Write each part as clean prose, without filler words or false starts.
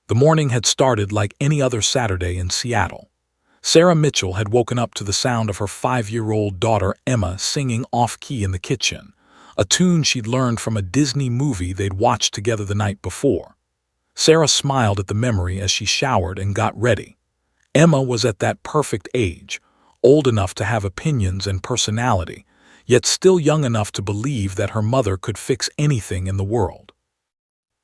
The morning had started like any other Saturday in Seattle. Sarah Mitchell had woken up to the sound of her 5-year-old daughter Emma singing off-key in the kitchen, a tune she'd learned from a Disney movie they'd watched together the night before. Sarah smiled at the memory as she showered and got ready. Emma was at that perfect age, old enough to have opinions and personality, yet still young enough to believe that her mother could fix anything in the world.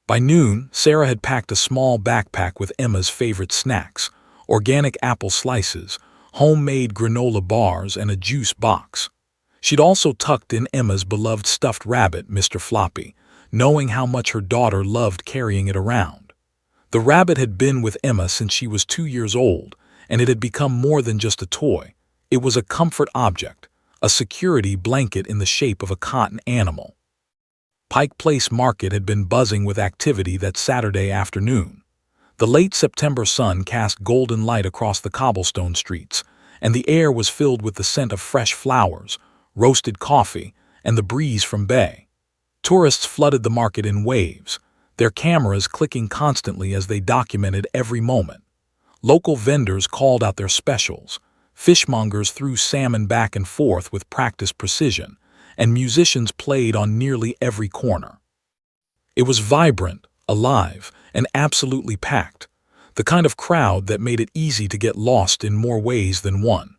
By noon, Sarah had packed a small backpack with Emma's favorite snacks, organic apple slices, homemade granola bars, and a juice box. She'd also tucked in Emma's beloved stuffed rabbit, Mr. Floppy, knowing how much her daughter loved carrying it around. The rabbit had been with Emma since she was 2 years old, and it had become more than just a toy. It was a comfort object, a security blanket in the shape of a cotton animal. Pike Place Market had been buzzing with activity that Saturday afternoon. The late September sun cast golden light across the cobblestone streets, and the air was filled with the scent of fresh flowers, roasted coffee, and the breeze from bay. Tourists flooded the market in waves, their cameras clicking constantly as they documented every moment. Local vendors called out their specials, fishmongers threw salmon back and forth with practiced precision, and musicians played on nearly every corner. It was vibrant, alive, and absolutely packed, the kind of crowd that made it easy to get lost in more ways than one.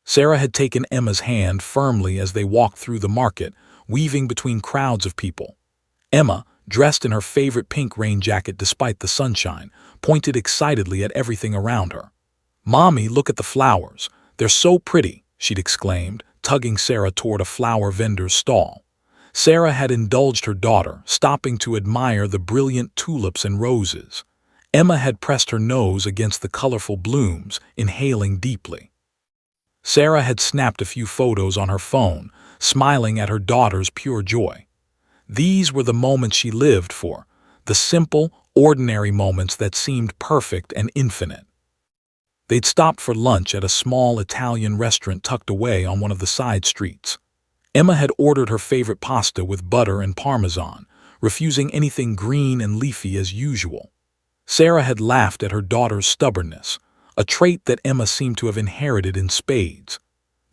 Sarah had taken Emma's hand firmly as they walked through the market, weaving between crowds of people. Emma, dressed in her favorite pink rain jacket despite the sunshine, pointed excitedly at everything around her. "Mommy, look at the flowers. They're so pretty," she'd exclaimed, tugging Sarah toward a flower vendor's stall. Sarah had indulged her daughter, stopping to admire the brilliant tulips and roses. Emma had pressed her nose against the colorful blooms, inhaling deeply. Sarah had snapped a few photos on her phone, smiling at her daughter's pure joy. These were the moments she lived for, the simple, ordinary moments that seemed perfect and infinite. They'd stopped for lunch at a small Italian restaurant tucked away on one of the side streets. Emma had ordered her favorite pasta with butter and parmesan, refusing anything green and leafy as usual. Sarah had laughed at her daughter's stubbornness, a trait that Emma seemed to have inherited in spades.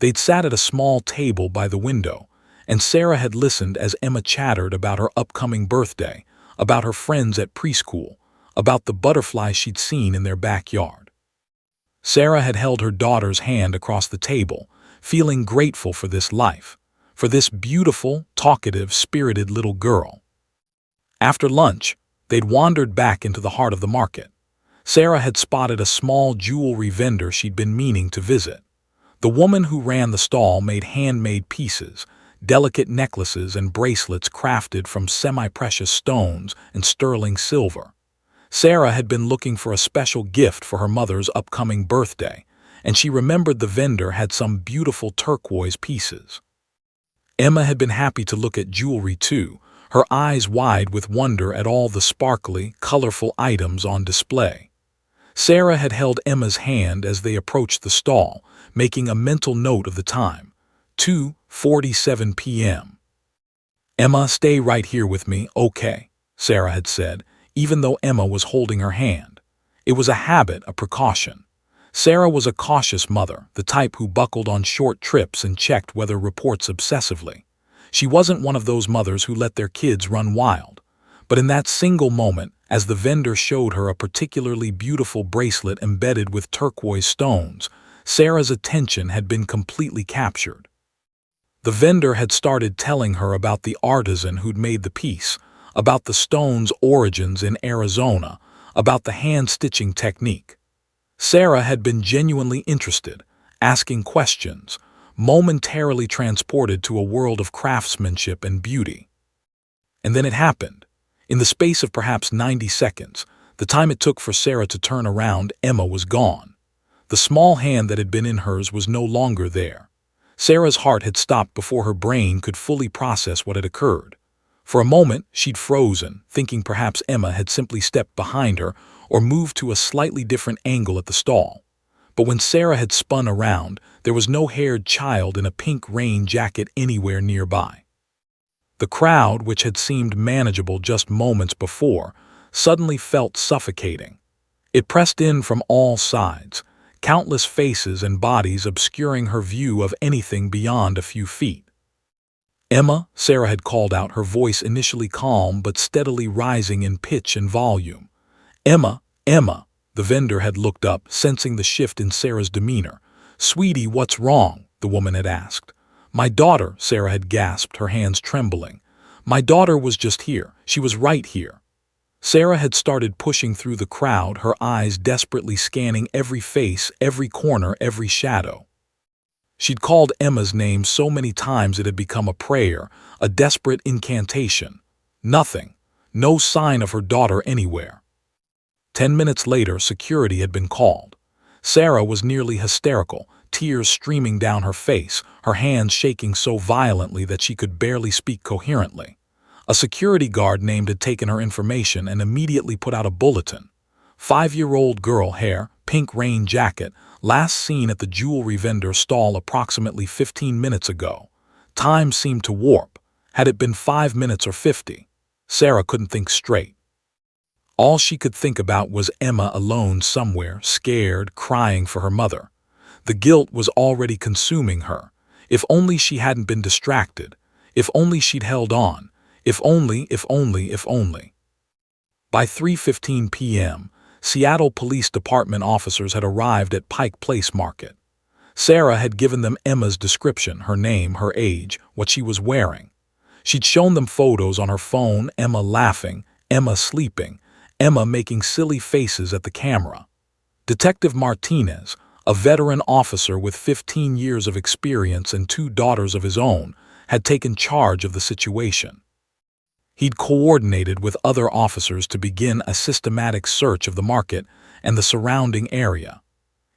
They'd sat at a small table by the window, and Sarah had listened as Emma chattered about her upcoming birthday, about her friends at preschool, about the butterflies she'd seen in their backyard. Sarah had held her daughter's hand across the table, feeling grateful for this life, for this beautiful, talkative, spirited little girl. After lunch, they'd wandered back into the heart of the market. Sarah had spotted a small jewelry vendor she'd been meaning to visit. The woman who ran the stall made handmade pieces, delicate necklaces and bracelets crafted from semi-precious stones and sterling silver. Sarah had been looking for a special gift for her mother's upcoming birthday, and she remembered the vendor had some beautiful turquoise pieces. Emma had been happy to look at jewelry too, her eyes wide with wonder at all the sparkly, colorful items on display. Sarah had held Emma's hand as they approached the stall, making a mental note of the time. 2:47 p.m. "Emma, stay right here with me, okay?" Sarah had said, even though Emma was holding her hand. It was a habit, a precaution. Sarah was a cautious mother, the type who buckled on short trips and checked weather reports obsessively. She wasn't one of those mothers who let their kids run wild. But in that single moment, as the vendor showed her a particularly beautiful bracelet embedded with turquoise stones, Sarah's attention had been completely captured. The vendor had started telling her about the artisan who'd made the piece, about the stone's origins in Arizona, about the hand-stitching technique. Sarah had been genuinely interested, asking questions, momentarily transported to a world of craftsmanship and beauty. And then it happened. In the space of perhaps 90 seconds, the time it took for Sarah to turn around, Emma was gone. The small hand that had been in hers was no longer there. Sarah's heart had stopped before her brain could fully process what had occurred. For a moment, she'd frozen, thinking perhaps Emma had simply stepped behind her or moved to a slightly different angle at the stall. But when Sarah had spun around, there was no haired child in a pink rain jacket anywhere nearby. The crowd, which had seemed manageable just moments before, suddenly felt suffocating. It pressed in from all sides, countless faces and bodies obscuring her view of anything beyond a few feet. "Emma," Sarah had called out, her voice initially calm but steadily rising in pitch and volume. "Emma, Emma." The vendor had looked up, sensing the shift in Sarah's demeanor. "Sweetie, what's wrong?" the woman had asked. "My daughter," Sarah had gasped, her hands trembling. "My daughter was just here. She was right here." Sarah had started pushing through the crowd, her eyes desperately scanning every face, every corner, every shadow. She'd called Emma's name so many times it had become a prayer, a desperate incantation. Nothing. No sign of her daughter anywhere. 10 minutes later, security had been called. Sarah was nearly hysterical, tears streaming down her face, her hands shaking so violently that she could barely speak coherently. A security guard named had taken her information and immediately put out a bulletin. 5-year-old girl, hair, pink rain jacket, last seen at the jewelry vendor stall approximately 15 minutes ago. Time seemed to warp. Had it been 5 minutes or 50? Sarah couldn't think straight. All she could think about was Emma alone somewhere, scared, crying for her mother. The guilt was already consuming her. If only she hadn't been distracted. If only she'd held on. If only. By 3:15 p.m., Seattle Police Department officers had arrived at Pike Place Market. Sarah had given them Emma's description, her name, her age, what she was wearing. She'd shown them photos on her phone, Emma laughing, Emma sleeping, Emma making silly faces at the camera. Detective Martinez, a veteran officer with 15 years of experience and 2 daughters of his own, had taken charge of the situation. He'd coordinated with other officers to begin a systematic search of the market and the surrounding area.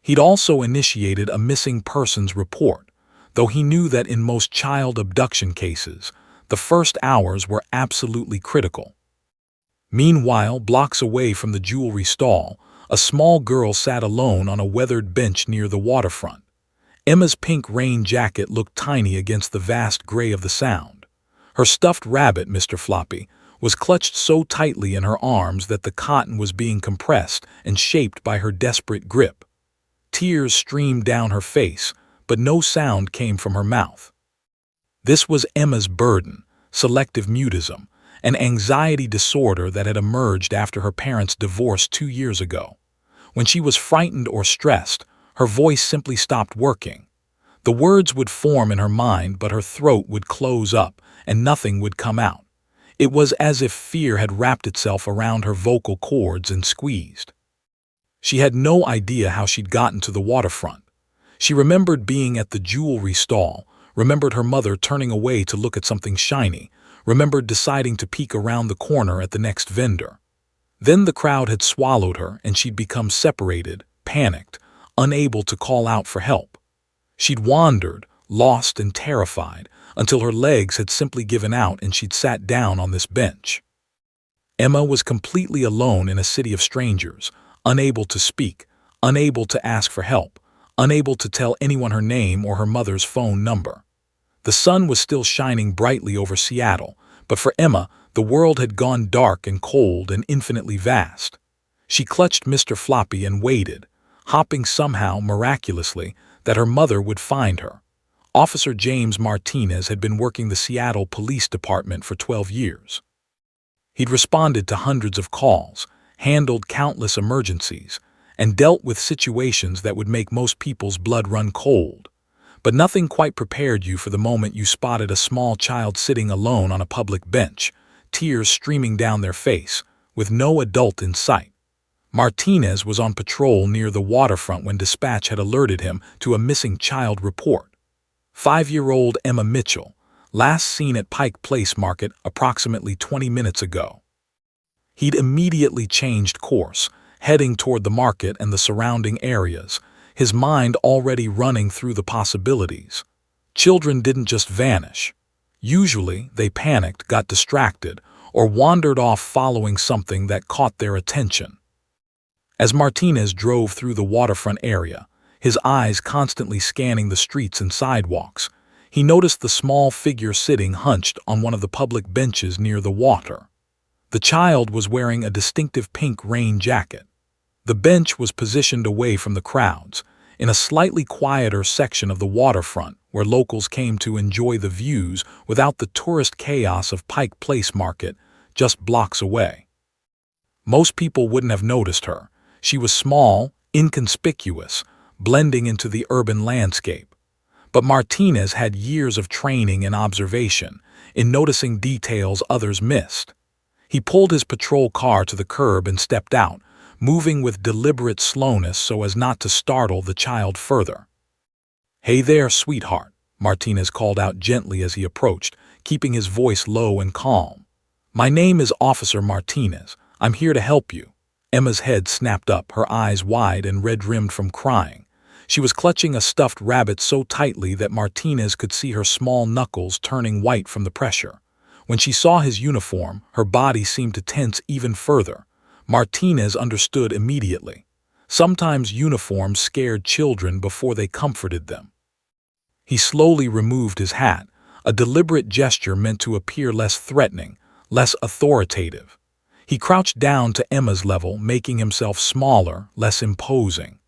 He'd also initiated a missing persons report, though he knew that in most child abduction cases, the first hours were absolutely critical. Meanwhile, blocks away from the jewelry stall, a small girl sat alone on a weathered bench near the waterfront. Emma's pink rain jacket looked tiny against the vast gray of the Sound. Her stuffed rabbit, Mr. Floppy, was clutched so tightly in her arms that the cotton was being compressed and shaped by her desperate grip. Tears streamed down her face, but no sound came from her mouth. This was Emma's burden, selective mutism, an anxiety disorder that had emerged after her parents' divorce 2 years ago. When she was frightened or stressed, her voice simply stopped working. The words would form in her mind, but her throat would close up and nothing would come out. It was as if fear had wrapped itself around her vocal cords and squeezed. She had no idea how she'd gotten to the waterfront. She remembered being at the jewelry stall, remembered her mother turning away to look at something shiny, remembered deciding to peek around the corner at the next vendor. Then the crowd had swallowed her and she'd become separated, panicked, unable to call out for help. She'd wandered, lost and terrified, until her legs had simply given out and she'd sat down on this bench. Emma was completely alone in a city of strangers, unable to speak, unable to ask for help, unable to tell anyone her name or her mother's phone number. The sun was still shining brightly over Seattle, but for Emma, the world had gone dark and cold and infinitely vast. She clutched Mr. Floppy and waited, hoping somehow, miraculously, that her mother would find her. Officer James Martinez had been working the Seattle Police Department for 12 years. He'd responded to hundreds of calls, handled countless emergencies, and dealt with situations that would make most people's blood run cold. But nothing quite prepared you for the moment you spotted a small child sitting alone on a public bench, tears streaming down their face, with no adult in sight. Martinez was on patrol near the waterfront when dispatch had alerted him to a missing child report. 5-year-old Emma Mitchell, last seen at Pike Place Market approximately 20 minutes ago. He'd immediately changed course, heading toward the market and the surrounding areas, his mind already running through the possibilities. Children didn't just vanish. Usually, they panicked, got distracted, or wandered off following something that caught their attention. As Martinez drove through the waterfront area, his eyes constantly scanning the streets and sidewalks, he noticed the small figure sitting hunched on one of the public benches near the water. The child was wearing a distinctive pink rain jacket. The bench was positioned away from the crowds, in a slightly quieter section of the waterfront where locals came to enjoy the views without the tourist chaos of Pike Place Market, just blocks away. Most people wouldn't have noticed her. She was small, inconspicuous, blending into the urban landscape. But Martinez had years of training and observation in noticing details others missed. He pulled his patrol car to the curb and stepped out, moving with deliberate slowness so as not to startle the child further. "Hey there, sweetheart," Martinez called out gently as he approached, keeping his voice low and calm. "My name is Officer Martinez. I'm here to help you." Emma's head snapped up, her eyes wide and red-rimmed from crying. She was clutching a stuffed rabbit so tightly that Martinez could see her small knuckles turning white from the pressure. When she saw his uniform, her body seemed to tense even further. Martinez understood immediately. Sometimes uniforms scared children before they comforted them. He slowly removed his hat, a deliberate gesture meant to appear less threatening, less authoritative. He crouched down to Emma's level, making himself smaller, less imposing.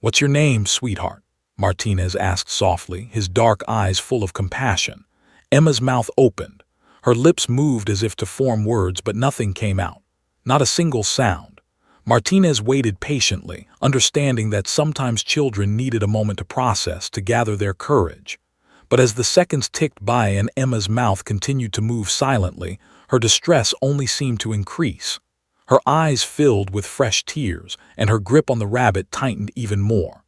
"What's your name, sweetheart?" Martinez asked softly, his dark eyes full of compassion. Emma's mouth opened. Her lips moved as if to form words, but nothing came out. Not a single sound. Martinez waited patiently, understanding that sometimes children needed a moment to process, to gather their courage. But as the seconds ticked by and Emma's mouth continued to move silently, her distress only seemed to increase. Her eyes filled with fresh tears, and her grip on the rabbit tightened even more.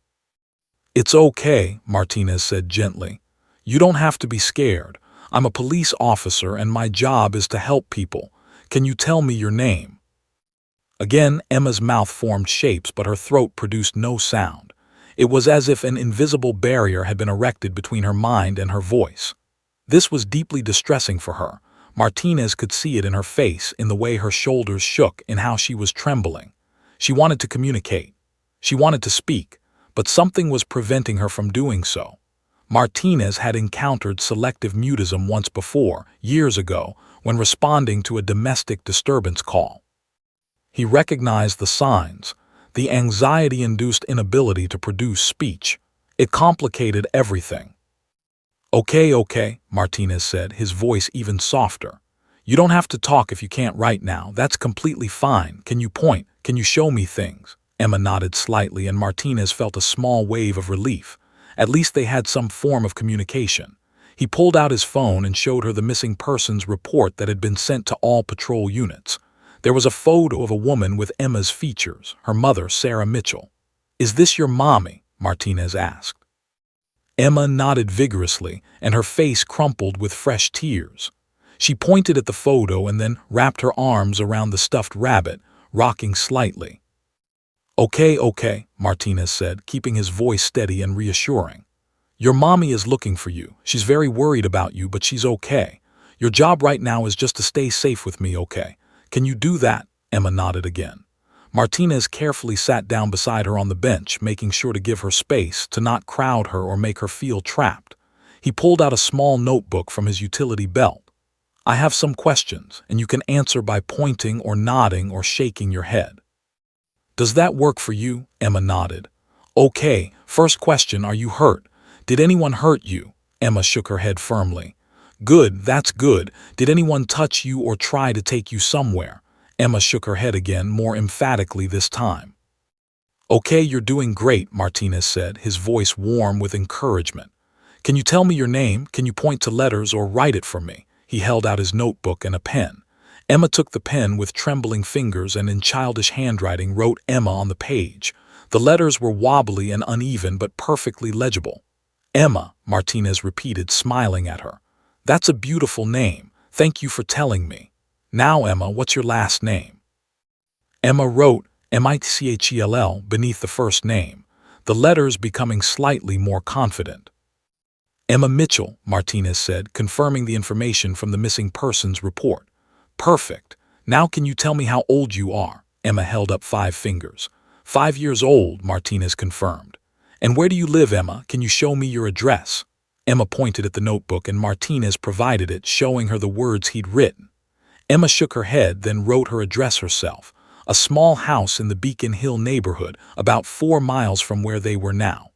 "It's okay," Martinez said gently. "You don't have to be scared. I'm a police officer and my job is to help people. Can you tell me your name?" Again, Emma's mouth formed shapes, but her throat produced no sound. It was as if an invisible barrier had been erected between her mind and her voice. This was deeply distressing for her. Martinez could see it in her face, in the way her shoulders shook, in how she was trembling. She wanted to communicate. She wanted to speak, but something was preventing her from doing so. Martinez had encountered selective mutism once before, years ago, when responding to a domestic disturbance call. He recognized the signs, the anxiety-induced inability to produce speech. It complicated everything. Okay, Martinez said, his voice even softer. "You don't have to talk if you can't right now. That's completely fine. Can you point? Can you show me things?" Emma nodded slightly, and Martinez felt a small wave of relief. At least they had some form of communication. He pulled out his phone and showed her the missing persons report that had been sent to all patrol units. There was a photo of a woman with Emma's features, her mother, Sarah Mitchell. "Is this your mommy?" Martinez asked. Emma nodded vigorously, and her face crumpled with fresh tears. She pointed at the photo and then wrapped her arms around the stuffed rabbit, rocking slightly. Okay, Martinez said, keeping his voice steady and reassuring. "Your mommy is looking for you. She's very worried about you, but she's okay. Your job right now is just to stay safe with me, okay? Can you do that?" Emma nodded again. Martinez carefully sat down beside her on the bench, making sure to give her space, to not crowd her or make her feel trapped. He pulled out a small notebook from his utility belt. "I have some questions, and you can answer by pointing or nodding or shaking your head." "Does that work for you?" Emma nodded. "Okay, first question, are you hurt? Did anyone hurt you?" Emma shook her head firmly. "Good, that's good. Did anyone touch you or try to take you somewhere?" Emma shook her head again, more emphatically this time. "Okay, you're doing great," Martinez said, his voice warm with encouragement. "Can you tell me your name? Can you point to letters or write it for me?" He held out his notebook and a pen. Emma took the pen with trembling fingers and in childish handwriting wrote Emma on the page. The letters were wobbly and uneven but perfectly legible. "Emma," Martinez repeated, smiling at her. "That's a beautiful name. Thank you for telling me. Now, Emma, what's your last name?" Emma wrote Mitchell beneath the first name, the letters becoming slightly more confident. "Emma Mitchell," Martinez said, confirming the information from the missing persons report. "Perfect. Now can you tell me how old you are?" Emma held up 5 fingers. 5 years old, Martinez confirmed. "And where do you live, Emma? Can you show me your address?" Emma pointed at the notebook and Martinez provided it, showing her the words he'd written. Emma shook her head, then wrote her address herself, a small house in the Beacon Hill neighborhood, about 4 miles from where they were now.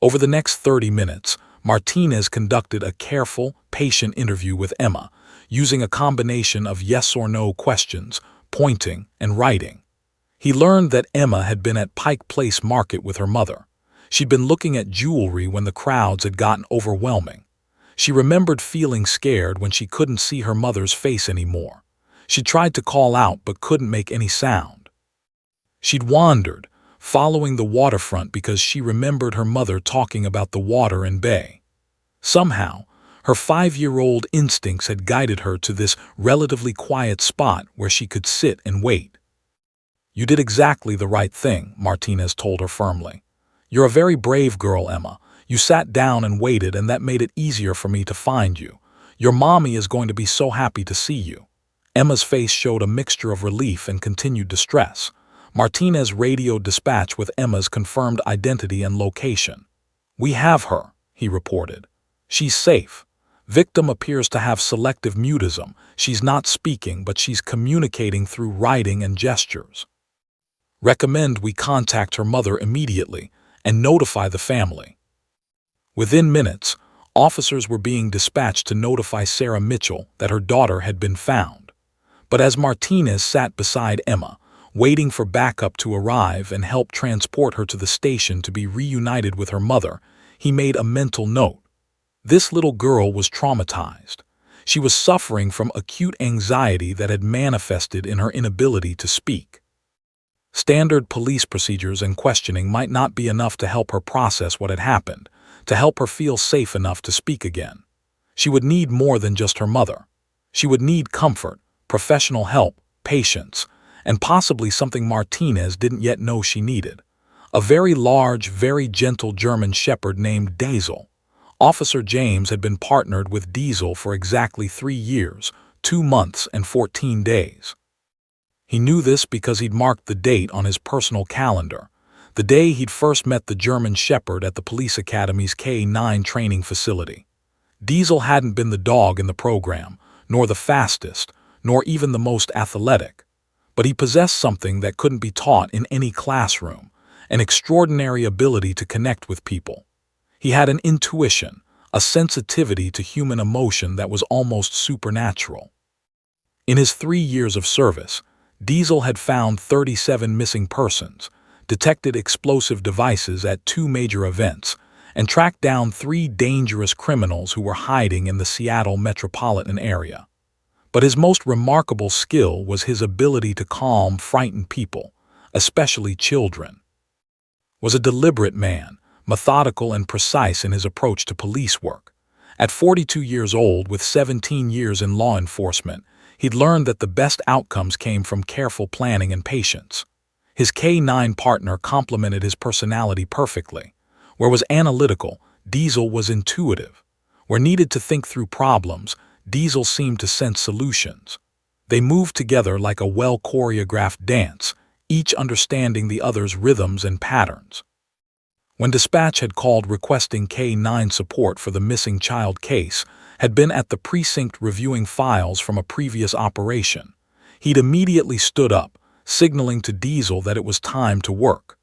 Over the next 30 minutes, Martinez conducted a careful, patient interview with Emma, using a combination of yes or no questions, pointing, and writing. He learned that Emma had been at Pike Place Market with her mother. She'd been looking at jewelry when the crowds had gotten overwhelming. She remembered feeling scared when she couldn't see her mother's face anymore. She tried to call out but couldn't make any sound. She'd wandered, following the waterfront because she remembered her mother talking about the water and bay. Somehow, her 5-year-old instincts had guided her to this relatively quiet spot where she could sit and wait. "You did exactly the right thing," Martinez told her firmly. "You're a very brave girl, Emma. You sat down and waited, and that made it easier for me to find you. Your mommy is going to be so happy to see you." Emma's face showed a mixture of relief and continued distress. Martinez radioed dispatch with Emma's confirmed identity and location. "We have her," he reported. "She's safe. Victim appears to have selective mutism. She's not speaking, but she's communicating through writing and gestures. Recommend we contact her mother immediately and notify the family." Within minutes, officers were being dispatched to notify Sarah Mitchell that her daughter had been found. But as Martinez sat beside Emma, waiting for backup to arrive and help transport her to the station to be reunited with her mother, he made a mental note. This little girl was traumatized. She was suffering from acute anxiety that had manifested in her inability to speak. Standard police procedures and questioning might not be enough to help her process what had happened, to help her feel safe enough to speak again. She would need more than just her mother. She would need comfort, professional help, patience, and possibly something Martinez didn't yet know she needed. A very large, very gentle German shepherd named Diesel. Officer James had been partnered with Diesel for exactly 3 years, 2 months, and 14 days. He knew this because he'd marked the date on his personal calendar, the day he'd first met the German shepherd at the police academy's K9 training facility. Diesel hadn't been the dog in the program, nor the fastest, nor even the most athletic. But he possessed something that couldn't be taught in any classroom, an extraordinary ability to connect with people. He had an intuition, a sensitivity to human emotion that was almost supernatural. In his 3 years of service, Diesel had found 37 missing persons, detected explosive devices at 2 major events, and tracked down 3 dangerous criminals who were hiding in the Seattle metropolitan area. But his most remarkable skill was his ability to calm frightened people, especially children. Was a deliberate man, methodical and precise in his approach to police work. At 42 years old, with 17 years in law enforcement, he'd learned that the best outcomes came from careful planning and patience. His K9 partner complemented his personality perfectly. Where was analytical, Diesel was intuitive. Where needed to think through problems, Diesel seemed to sense solutions. They moved together like a well-choreographed dance, each understanding the other's rhythms and patterns. When dispatch had called requesting K9 support for the missing child case, had been at the precinct reviewing files from a previous operation, he'd immediately stood up, signaling to Diesel that it was time to work.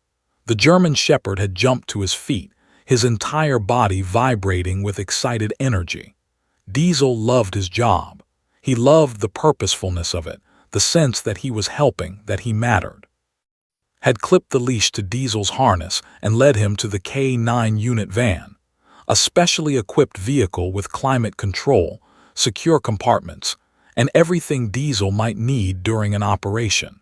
The German shepherd had jumped to his feet, his entire body vibrating with excited energy. Diesel loved his job. He loved the purposefulness of it, the sense that he was helping, that he mattered. Had clipped the leash to Diesel's harness and led him to the K9 unit van, a specially equipped vehicle with climate control, secure compartments, and everything Diesel might need during an operation.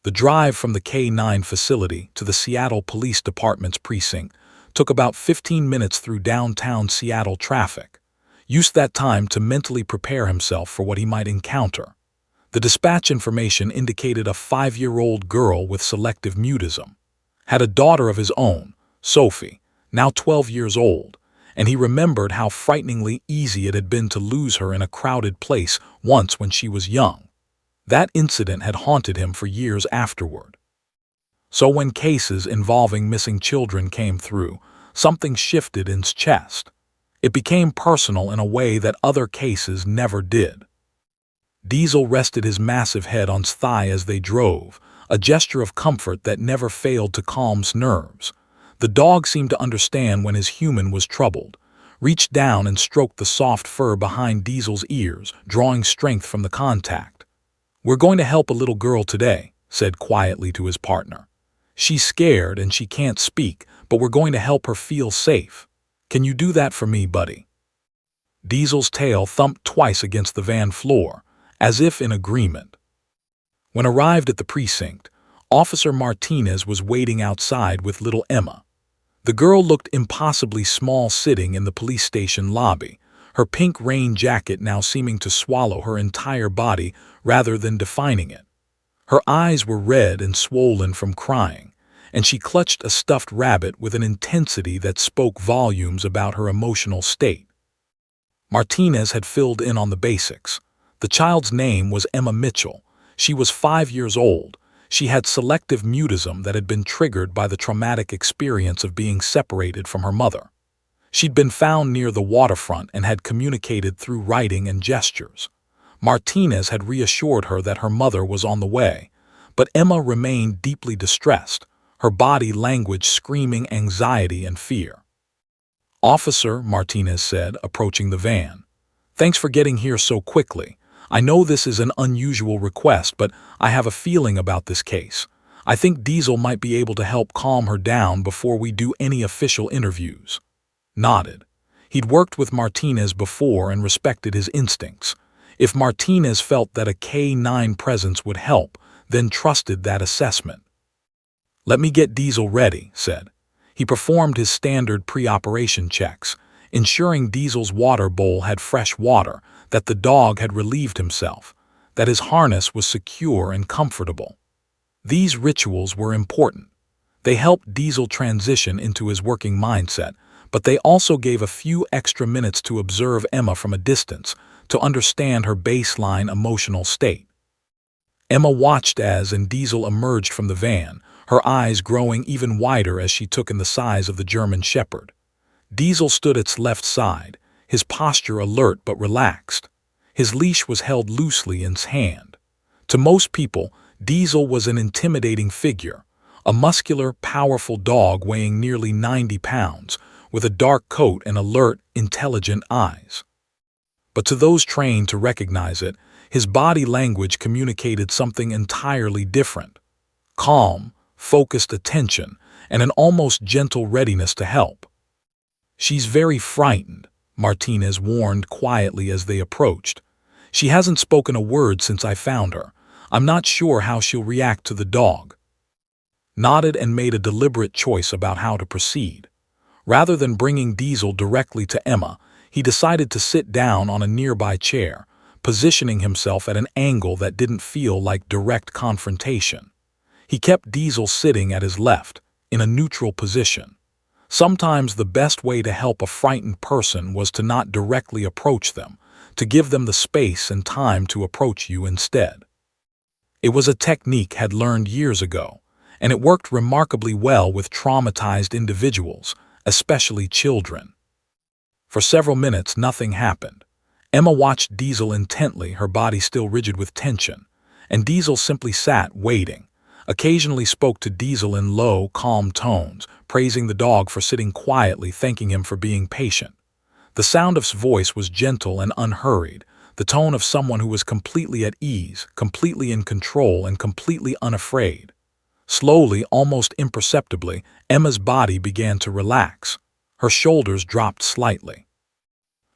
The drive from the K9 facility to the Seattle Police Department's precinct took about 15 minutes through downtown Seattle traffic. Used that time to mentally prepare himself for what he might encounter. The dispatch information indicated a 5-year-old girl with selective mutism. Had a daughter of his own, Sophie, now 12 years old, and he remembered how frighteningly easy it had been to lose her in a crowded place once when she was young. That incident had haunted him for years afterward. So when cases involving missing children came through, something shifted in his chest. It became personal in a way that other cases never did. Diesel rested his massive head on his thigh as they drove, a gesture of comfort that never failed to calm his nerves. The dog seemed to understand when his human was troubled, reached down and stroked the soft fur behind Diesel's ears, drawing strength from the contact. "We're going to help a little girl today," said quietly to his partner. "She's scared and she can't speak, but we're going to help her feel safe. Can you do that for me, buddy?" Diesel's tail thumped twice against the van floor, as if in agreement. When arrived at the precinct, Officer Martinez was waiting outside with little Emma. The girl looked impossibly small sitting in the police station lobby, her pink rain jacket now seeming to swallow her entire body rather than defining it. Her eyes were red and swollen from crying, and she clutched a stuffed rabbit with an intensity that spoke volumes about her emotional state. Martinez had filled in on the basics. The child's name was Emma Mitchell. She was 5 years old. She had selective mutism that had been triggered by the traumatic experience of being separated from her mother. She'd been found near the waterfront and had communicated through writing and gestures. Martinez had reassured her that her mother was on the way, but Emma remained deeply distressed, her body language screaming anxiety and fear. "Officer," Martinez said, approaching the van, "thanks for getting here so quickly. I know this is an unusual request, but I have a feeling about this case. I think Diesel might be able to help calm her down before we do any official interviews." Nodded. He'd worked with Martinez before and respected his instincts. If Martinez felt that a K-9 presence would help, then trusted that assessment. "Let me get Diesel ready," said. He performed his standard pre-operation checks, ensuring Diesel's water bowl had fresh water, that the dog had relieved himself, that his harness was secure and comfortable. These rituals were important. They helped Diesel transition into his working mindset, but they also gave a few extra minutes to observe Emma from a distance, to understand her baseline emotional state. Emma watched as Diesel emerged from the van, her eyes growing even wider as she took in the size of the German Shepherd. Diesel stood at its left side, his posture alert but relaxed. His leash was held loosely in his hand. To most people, Diesel was an intimidating figure, a muscular, powerful dog weighing nearly 90 pounds, with a dark coat and alert, intelligent eyes. But to those trained to recognize it, his body language communicated something entirely different. Calm, focused attention, and an almost gentle readiness to help. "She's very frightened," Martinez warned quietly as they approached. "She hasn't spoken a word since I found her. I'm not sure how she'll react to the dog." Nodded and made a deliberate choice about how to proceed. Rather than bringing Diesel directly to Emma, he decided to sit down on a nearby chair, positioning himself at an angle that didn't feel like direct confrontation. He kept Diesel sitting at his left, in a neutral position. Sometimes the best way to help a frightened person was to not directly approach them, to give them the space and time to approach you instead. It was a technique had learned years ago, and it worked remarkably well with traumatized individuals, especially children. For several minutes, nothing happened. Emma watched Diesel intently, her body still rigid with tension, and Diesel simply sat, waiting. Occasionally spoke to Diesel in low, calm tones, praising the dog for sitting quietly, thanking him for being patient. The sound of his voice was gentle and unhurried, the tone of someone who was completely at ease, completely in control, and completely unafraid. Slowly, almost imperceptibly, Emma's body began to relax. Her shoulders dropped slightly.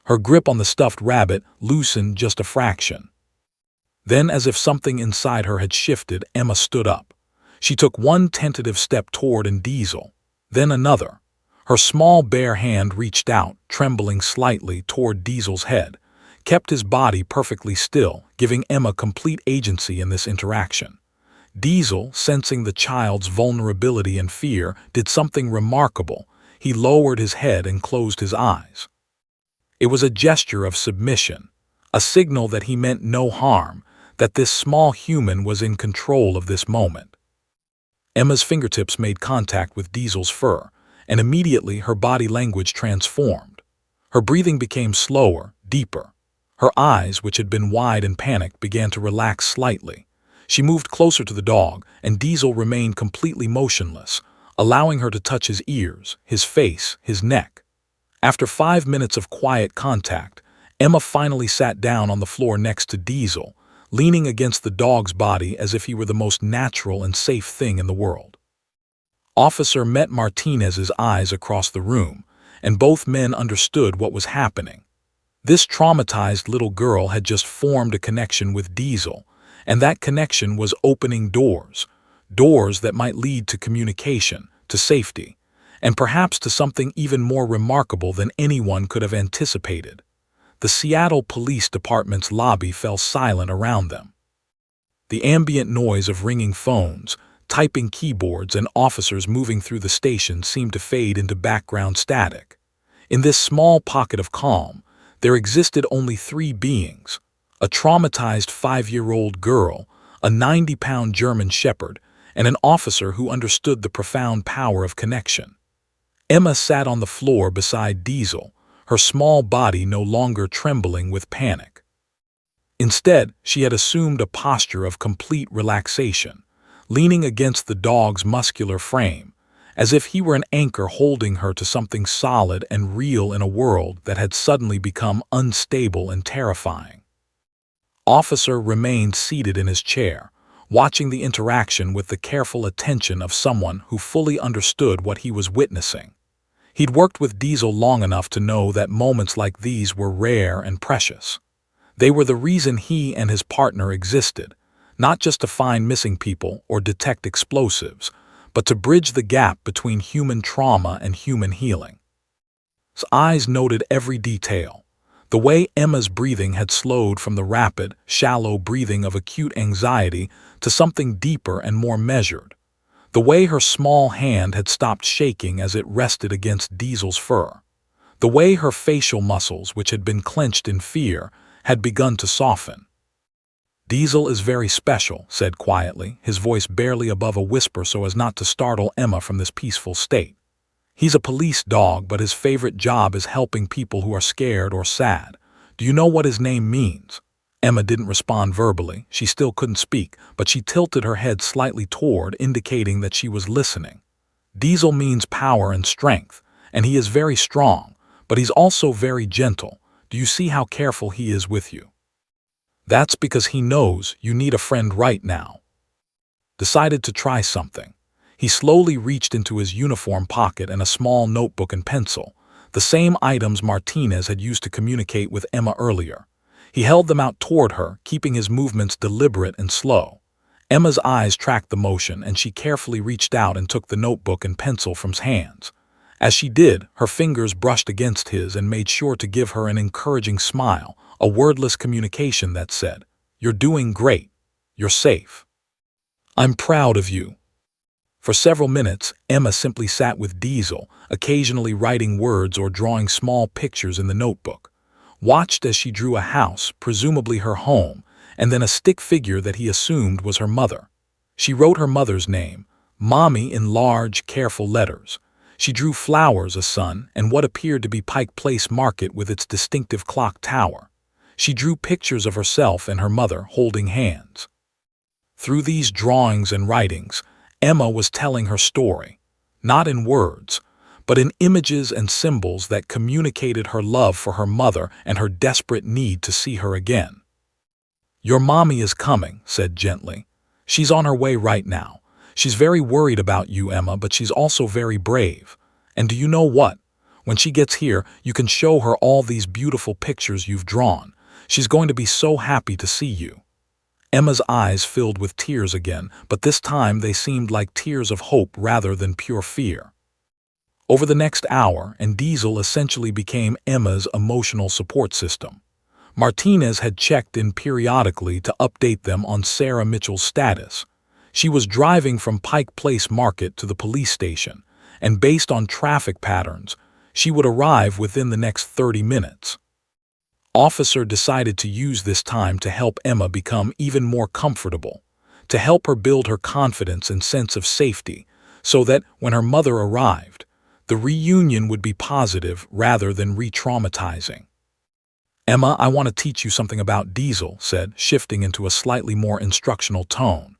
Her grip on the stuffed rabbit loosened just a fraction. Then, as if something inside her had shifted, Emma stood up. She took one tentative step toward Diesel, then another. Her small bare hand reached out, trembling slightly, toward Diesel's head, kept his body perfectly still, giving Emma complete agency in this interaction. Diesel, sensing the child's vulnerability and fear, did something remarkable. He lowered his head and closed his eyes. It was a gesture of submission, a signal that he meant no harm, that this small human was in control of this moment. Emma's fingertips made contact with Diesel's fur, and immediately her body language transformed. Her breathing became slower, deeper. Her eyes, which had been wide in panic, began to relax slightly. She moved closer to the dog, and Diesel remained completely motionless, allowing her to touch his ears, his face, his neck. After 5 minutes of quiet contact, Emma finally sat down on the floor next to Diesel, leaning against the dog's body as if he were the most natural and safe thing in the world. Officer met Martinez's eyes across the room, and both men understood what was happening. This traumatized little girl had just formed a connection with Diesel, and that connection was opening doors that might lead to communication, to safety, and perhaps to something even more remarkable than anyone could have anticipated. The Seattle Police Department's lobby fell silent around them. The ambient noise of ringing phones, typing keyboards, and officers moving through the station seemed to fade into background static. In this small pocket of calm, there existed only 3 beings: a traumatized 5-year-old girl, a 90-pound German shepherd, and an officer who understood the profound power of connection. Emma sat on the floor beside Diesel, her small body no longer trembling with panic. Instead, she had assumed a posture of complete relaxation, leaning against the dog's muscular frame, as if he were an anchor holding her to something solid and real in a world that had suddenly become unstable and terrifying. Officer remained seated in his chair, watching the interaction with the careful attention of someone who fully understood what he was witnessing. He'd worked with Diesel long enough to know that moments like these were rare and precious. They were the reason he and his partner existed, not just to find missing people or detect explosives, but to bridge the gap between human trauma and human healing. His eyes noted every detail. The way Emma's breathing had slowed from the rapid, shallow breathing of acute anxiety to something deeper and more measured. The way her small hand had stopped shaking as it rested against Diesel's fur. The way her facial muscles, which had been clenched in fear, had begun to soften. "Diesel is very special," said quietly, his voice barely above a whisper so as not to startle Emma from this peaceful state. "He's a police dog, but his favorite job is helping people who are scared or sad. Do you know what his name means?" Emma didn't respond verbally. She still couldn't speak, but she tilted her head slightly toward, indicating that she was listening. "Diesel means power and strength, and he is very strong, but he's also very gentle. Do you see how careful he is with you? That's because he knows you need a friend right now." Decided to try something. He slowly reached into his uniform pocket and a small notebook and pencil, the same items Martinez had used to communicate with Emma earlier. He held them out toward her, keeping his movements deliberate and slow. Emma's eyes tracked the motion, and she carefully reached out and took the notebook and pencil from his hands. As she did, her fingers brushed against his and made sure to give her an encouraging smile, a wordless communication that said, "You're doing great. You're safe. I'm proud of you." For several minutes, Emma simply sat with Diesel, occasionally writing words or drawing small pictures in the notebook. Watched as she drew a house, presumably her home, and then a stick figure that he assumed was her mother. She wrote her mother's name, Mommy, in large, careful letters. She drew flowers, a sun, and what appeared to be Pike Place Market with its distinctive clock tower. She drew pictures of herself and her mother holding hands. Through these drawings and writings, Emma was telling her story, not in words, but in images and symbols that communicated her love for her mother and her desperate need to see her again. "Your mommy is coming," said gently. "She's on her way right now. She's very worried about you, Emma, but she's also very brave. And do you know what? When she gets here, you can show her all these beautiful pictures you've drawn. She's going to be so happy to see you." Emma's eyes filled with tears again, but this time they seemed like tears of hope rather than pure fear. Over the next hour, and Diesel essentially became Emma's emotional support system. Martinez had checked in periodically to update them on Sarah Mitchell's status. She was driving from Pike Place Market to the police station, and based on traffic patterns, she would arrive within the next 30 minutes. Officer decided to use this time to help Emma become even more comfortable, to help her build her confidence and sense of safety, so that when her mother arrived, the reunion would be positive rather than re-traumatizing. "Emma, I want to teach you something about Diesel," said, shifting into a slightly more instructional tone.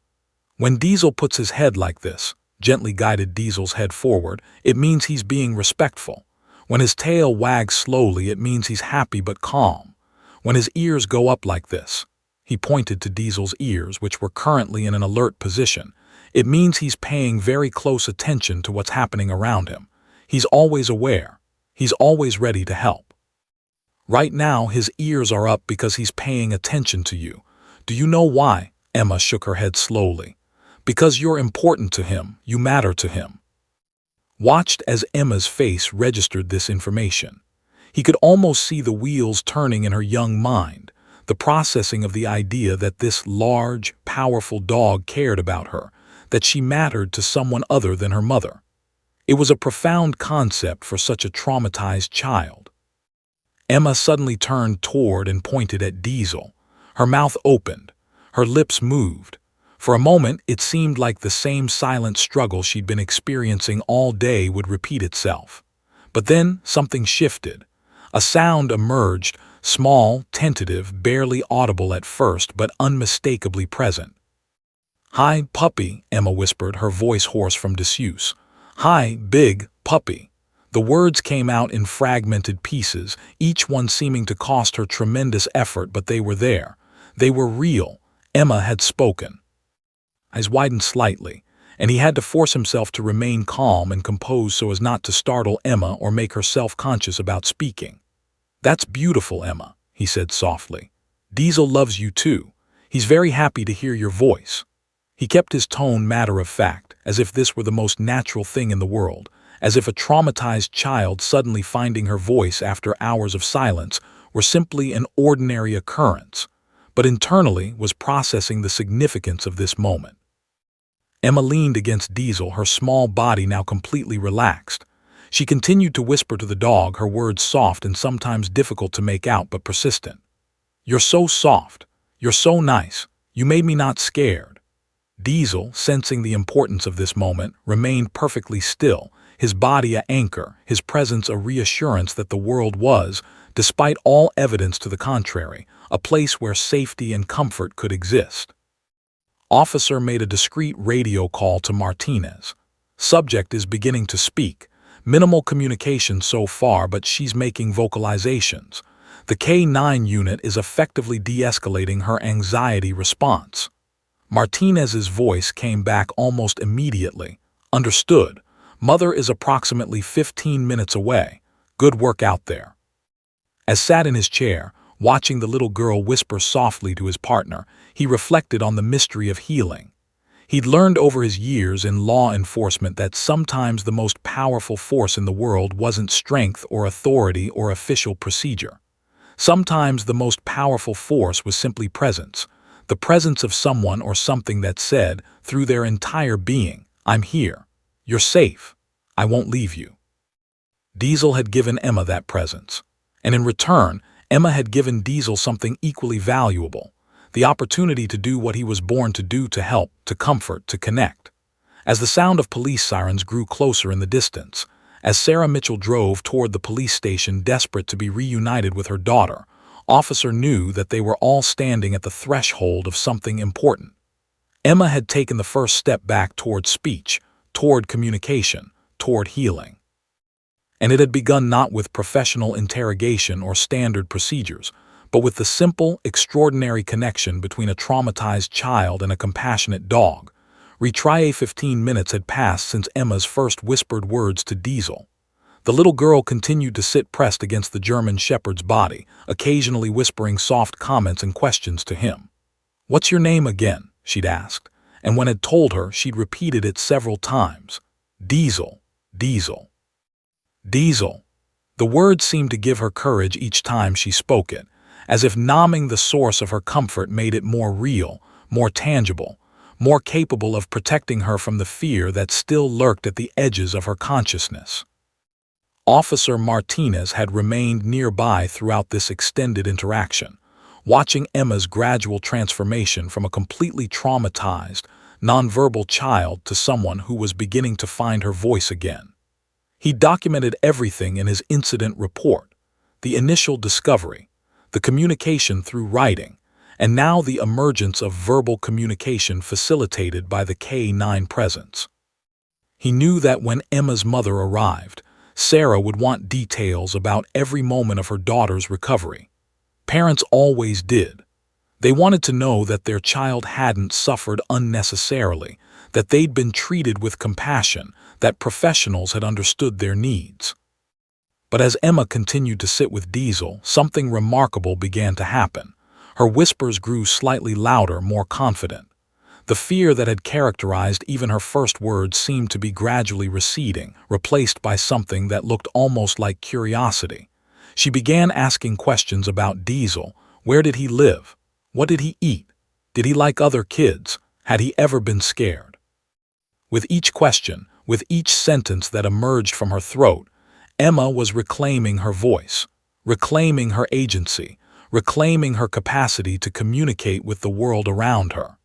"When Diesel puts his head like this," gently guided Diesel's head forward, "it means he's being respectful. When his tail wags slowly, it means he's happy but calm. When his ears go up like this," he pointed to Diesel's ears, which were currently in an alert position, "it means he's paying very close attention to what's happening around him. He's always aware. He's always ready to help. Right now, his ears are up because he's paying attention to you. Do you know why?" Emma shook her head slowly. "Because you're important to him. You matter to him." Watched as Emma's face registered this information. He could almost see the wheels turning in her young mind, the processing of the idea that this large, powerful dog cared about her, that she mattered to someone other than her mother. It was a profound concept for such a traumatized child. Emma suddenly turned toward and pointed at Diesel. Her mouth opened. Her lips moved. For a moment, it seemed like the same silent struggle she'd been experiencing all day would repeat itself. But then something shifted. A sound emerged, small, tentative, barely audible at first, but unmistakably present. "Hi, puppy," Emma whispered, her voice hoarse from disuse. "Hi, big puppy." The words came out in fragmented pieces, each one seeming to cost her tremendous effort, but they were there. They were real. Emma had spoken. Eyes widened slightly, and he had to force himself to remain calm and composed so as not to startle Emma or make her self-conscious about speaking. "That's beautiful, Emma," he said softly. "Diesel loves you too. He's very happy to hear your voice." He kept his tone matter-of-fact, as if this were the most natural thing in the world, as if a traumatized child suddenly finding her voice after hours of silence were simply an ordinary occurrence, but internally was processing the significance of this moment. Emma leaned against Diesel, her small body now completely relaxed. She continued to whisper to the dog, her words soft and sometimes difficult to make out but persistent. "You're so soft. You're so nice. You made me not scared." Diesel, sensing the importance of this moment, remained perfectly still, his body an anchor, his presence a reassurance that the world was, despite all evidence to the contrary, a place where safety and comfort could exist. Officer made a discreet radio call to Martinez. "Subject is beginning to speak. Minimal communication so far, but she's making vocalizations. The K9 unit is effectively de-escalating her anxiety response." Martinez's voice came back almost immediately. "Understood. Mother is approximately 15 minutes away. Good work out there." As sat in his chair, watching the little girl whisper softly to his partner, he reflected on the mystery of healing. He'd learned over his years in law enforcement that sometimes the most powerful force in the world wasn't strength or authority or official procedure. Sometimes the most powerful force was simply presence, the presence of someone or something that said, through their entire being, "I'm here. You're safe. I won't leave you." Diesel had given Emma that presence. And in return, Emma had given Diesel something equally valuable, the opportunity to do what he was born to do, to help, to comfort, to connect. As the sound of police sirens grew closer in the distance, as Sarah Mitchell drove toward the police station desperate to be reunited with her daughter, Officer knew that they were all standing at the threshold of something important. Emma had taken the first step back toward speech, toward communication, toward healing. And it had begun not with professional interrogation or standard procedures, but with the simple, extraordinary connection between a traumatized child and a compassionate dog. Retry 15 minutes had passed since Emma's first whispered words to Diesel. The little girl continued to sit pressed against the German shepherd's body, occasionally whispering soft comments and questions to him. "What's your name again?" she'd asked, and when it told her, she'd repeated it several times. "Diesel, Diesel, Diesel." The word seemed to give her courage each time she spoke it, as if numbing the source of her comfort made it more real, more tangible, more capable of protecting her from the fear that still lurked at the edges of her consciousness. Officer Martinez had remained nearby throughout this extended interaction, watching Emma's gradual transformation from a completely traumatized, nonverbal child to someone who was beginning to find her voice again. He documented everything in his incident report: the initial discovery, the communication through writing, and now the emergence of verbal communication facilitated by the K9 presence. He knew that when Emma's mother arrived, Sarah would want details about every moment of her daughter's recovery. Parents always did. They wanted to know that their child hadn't suffered unnecessarily, that they'd been treated with compassion, that professionals had understood their needs. But as Emma continued to sit with Diesel, something remarkable began to happen. Her whispers grew slightly louder, more confident. The fear that had characterized even her first words seemed to be gradually receding, replaced by something that looked almost like curiosity. She began asking questions about Diesel. Where did he live? What did he eat? Did he like other kids? Had he ever been scared? With each question, with each sentence that emerged from her throat, Emma was reclaiming her voice, reclaiming her agency, reclaiming her capacity to communicate with the world around her.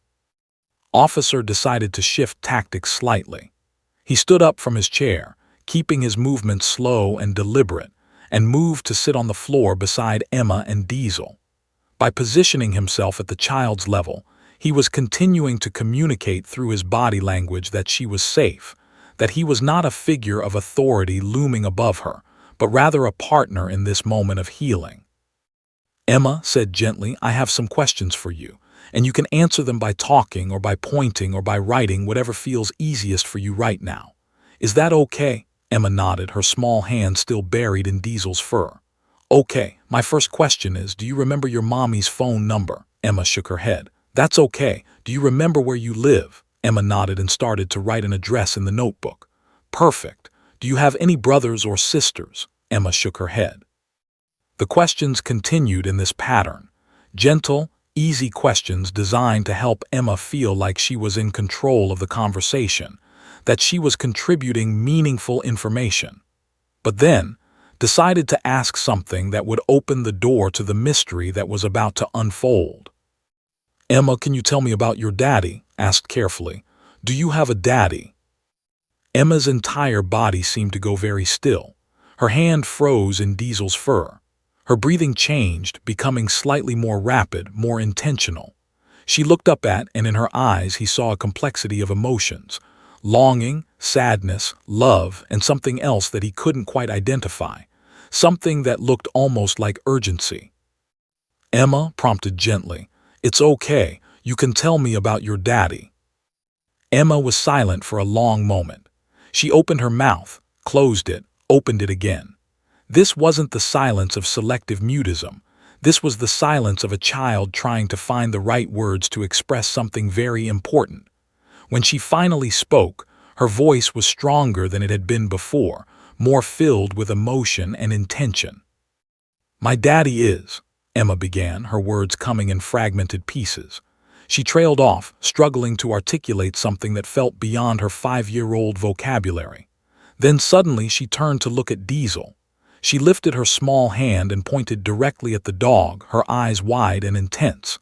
Officer decided to shift tactics slightly. He stood up from his chair, keeping his movements slow and deliberate, and moved to sit on the floor beside Emma and Diesel. By positioning himself at the child's level, he was continuing to communicate through his body language that she was safe, that he was not a figure of authority looming above her, but rather a partner in this moment of healing. Emma said gently, "I have some questions for you, and you can answer them by talking or by pointing or by writing, whatever feels easiest for you right now. Is that okay?" Emma nodded, her small hand still buried in Diesel's fur. "Okay, my first question is, do you remember your mommy's phone number?" Emma shook her head. "That's okay. Do you remember where you live?" Emma nodded and started to write an address in the notebook. "Perfect. Do you have any brothers or sisters?" Emma shook her head. The questions continued in this pattern. Gentle, easy questions designed to help Emma feel like she was in control of the conversation, that she was contributing meaningful information. But then, decided to ask something that would open the door to the mystery that was about to unfold. "Emma, can you tell me about your daddy?" asked carefully. "Do you have a daddy?" Emma's entire body seemed to go very still. Her hand froze in Diesel's fur. Her breathing changed, becoming slightly more rapid, more intentional. She looked up at, and in her eyes he saw a complexity of emotions: longing, sadness, love, and something else that he couldn't quite identify, something that looked almost like urgency. "Emma," prompted gently, "it's okay. You can tell me about your daddy." Emma was silent for a long moment. She opened her mouth, closed it, opened it again. This wasn't the silence of selective mutism. This was the silence of a child trying to find the right words to express something very important. When she finally spoke, her voice was stronger than it had been before, more filled with emotion and intention. "My daddy is," Emma began, her words coming in fragmented pieces. She trailed off, struggling to articulate something that felt beyond her 5-year-old vocabulary. Then suddenly she turned to look at Diesel. She lifted her small hand and pointed directly at the dog, her eyes wide and intense.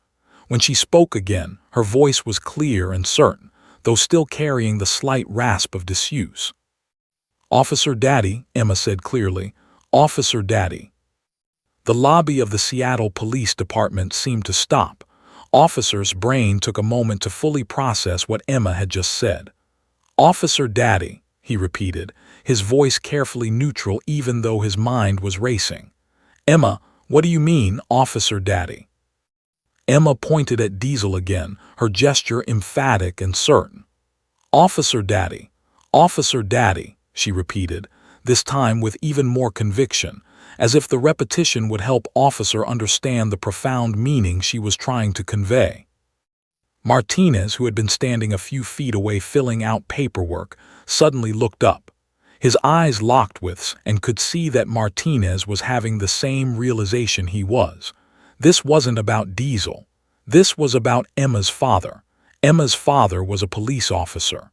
When she spoke again, her voice was clear and certain, though still carrying the slight rasp of disuse. "Officer Daddy," Emma said clearly. "Officer Daddy." The lobby of the Seattle Police Department seemed to stop. Officer's brain took a moment to fully process what Emma had just said. "Officer Daddy," he repeated, his voice carefully neutral even though his mind was racing. "Emma, what do you mean, Officer Daddy?" Emma pointed at Diesel again, her gesture emphatic and certain. "Officer Daddy, Officer Daddy," she repeated, this time with even more conviction, as if the repetition would help Officer understand the profound meaning she was trying to convey. Martinez, who had been standing a few feet away filling out paperwork, suddenly looked up. His eyes locked with and could see that Martinez was having the same realization he was. This wasn't about Diesel. This was about Emma's father. Emma's father was a police officer.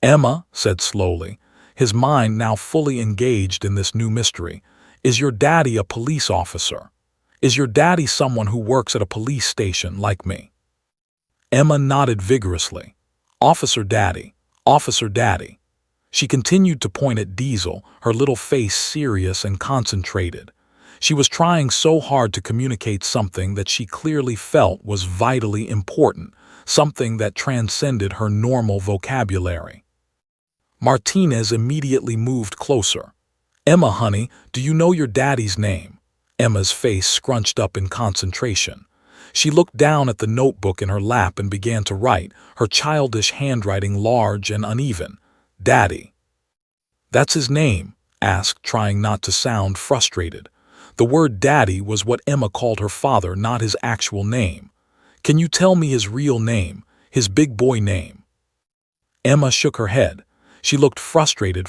"Emma," said slowly, his mind now fully engaged in this new mystery, "is your daddy a police officer? Is your daddy someone who works at a police station like me?" Emma nodded vigorously. "Officer Daddy, Officer Daddy." She continued to point at Diesel, her little face serious and concentrated. She was trying so hard to communicate something that she clearly felt was vitally important, something that transcended her normal vocabulary. Martinez immediately moved closer. "Emma, honey, do you know your daddy's name?" Emma's face scrunched up in concentration. She looked down at the notebook in her lap and began to write, her childish handwriting large and uneven. "Daddy." "That's his name?" asked, trying not to sound frustrated. The word daddy was what Emma called her father, not his actual name. "Can you tell me his real name, his big boy name?" Emma shook her head. She looked frustrated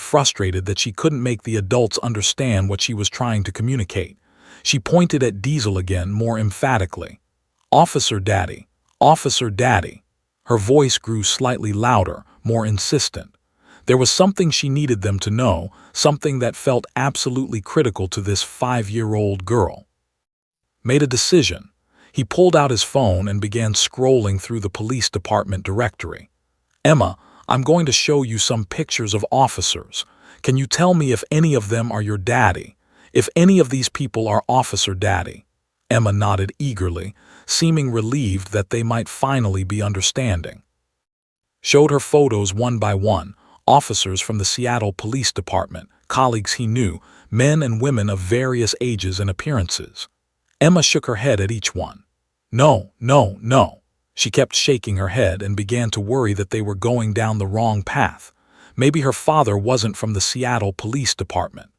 that she couldn't make the adults understand what she was trying to communicate. She pointed at Diesel again, more emphatically. "Officer Daddy, Officer Daddy." Her voice grew slightly louder, more insistent. There was something she needed them to know, something that felt absolutely critical to this 5-year-old girl. Made a decision. He pulled out his phone and began scrolling through the police department directory. "Emma, I'm going to show you some pictures of officers. Can you tell me if any of them are your daddy? If any of these people are Officer Daddy?" Emma nodded eagerly, seeming relieved that they might finally be understanding. Showed her photos one by one, officers from the Seattle Police Department, colleagues he knew, men and women of various ages and appearances. Emma shook her head at each one. "No, no, no." She kept shaking her head and began to worry that they were going down the wrong path. Maybe her father wasn't from the Seattle Police Department.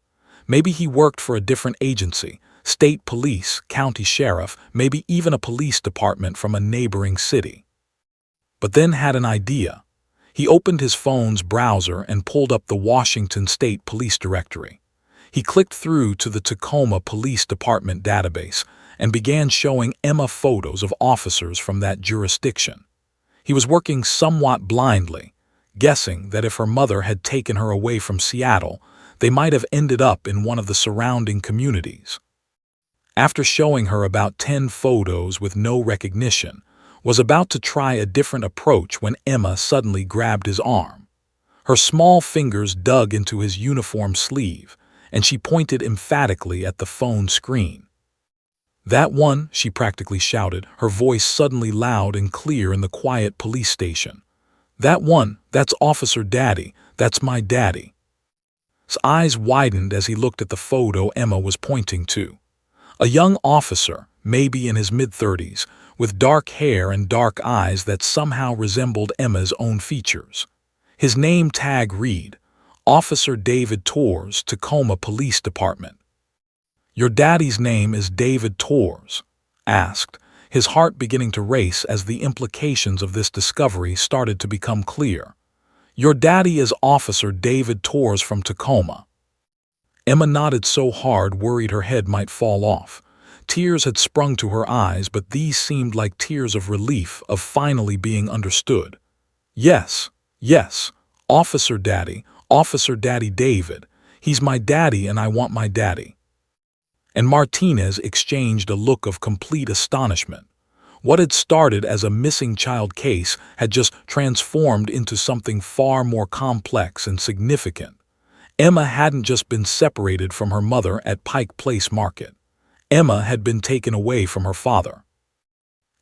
Maybe he worked for a different agency, state police, county sheriff, maybe even a police department from a neighboring city. But then had an idea. He opened his phone's browser and pulled up the Washington State Police Directory. He clicked through to the Tacoma Police Department database and began showing Emma photos of officers from that jurisdiction. He was working somewhat blindly, guessing that if her mother had taken her away from Seattle, they might have ended up in one of the surrounding communities. After showing her about 10 photos with no recognition, was about to try a different approach when Emma suddenly grabbed his arm. Her small fingers dug into his uniform sleeve, and she pointed emphatically at the phone screen. "That one," she practically shouted, her voice suddenly loud and clear in the quiet police station. "That one, that's Officer Daddy, that's my daddy." His eyes widened as he looked at the photo Emma was pointing to. A young officer, maybe in his mid-30s, with dark hair and dark eyes that somehow resembled Emma's own features. His name tag read, Officer David Torres, Tacoma Police Department. "Your daddy's name is David Torres?" asked, his heart beginning to race as the implications of this discovery started to become clear. "Your daddy is Officer David Torres from Tacoma." Emma nodded so hard worried her head might fall off. Tears had sprung to her eyes, but these seemed like tears of relief, of finally being understood. "Yes, yes, Officer Daddy David. He's my daddy and I want my daddy." And Martinez exchanged a look of complete astonishment. What had started as a missing child case had just transformed into something far more complex and significant. Emma hadn't just been separated from her mother at Pike Place Market. Emma had been taken away from her father.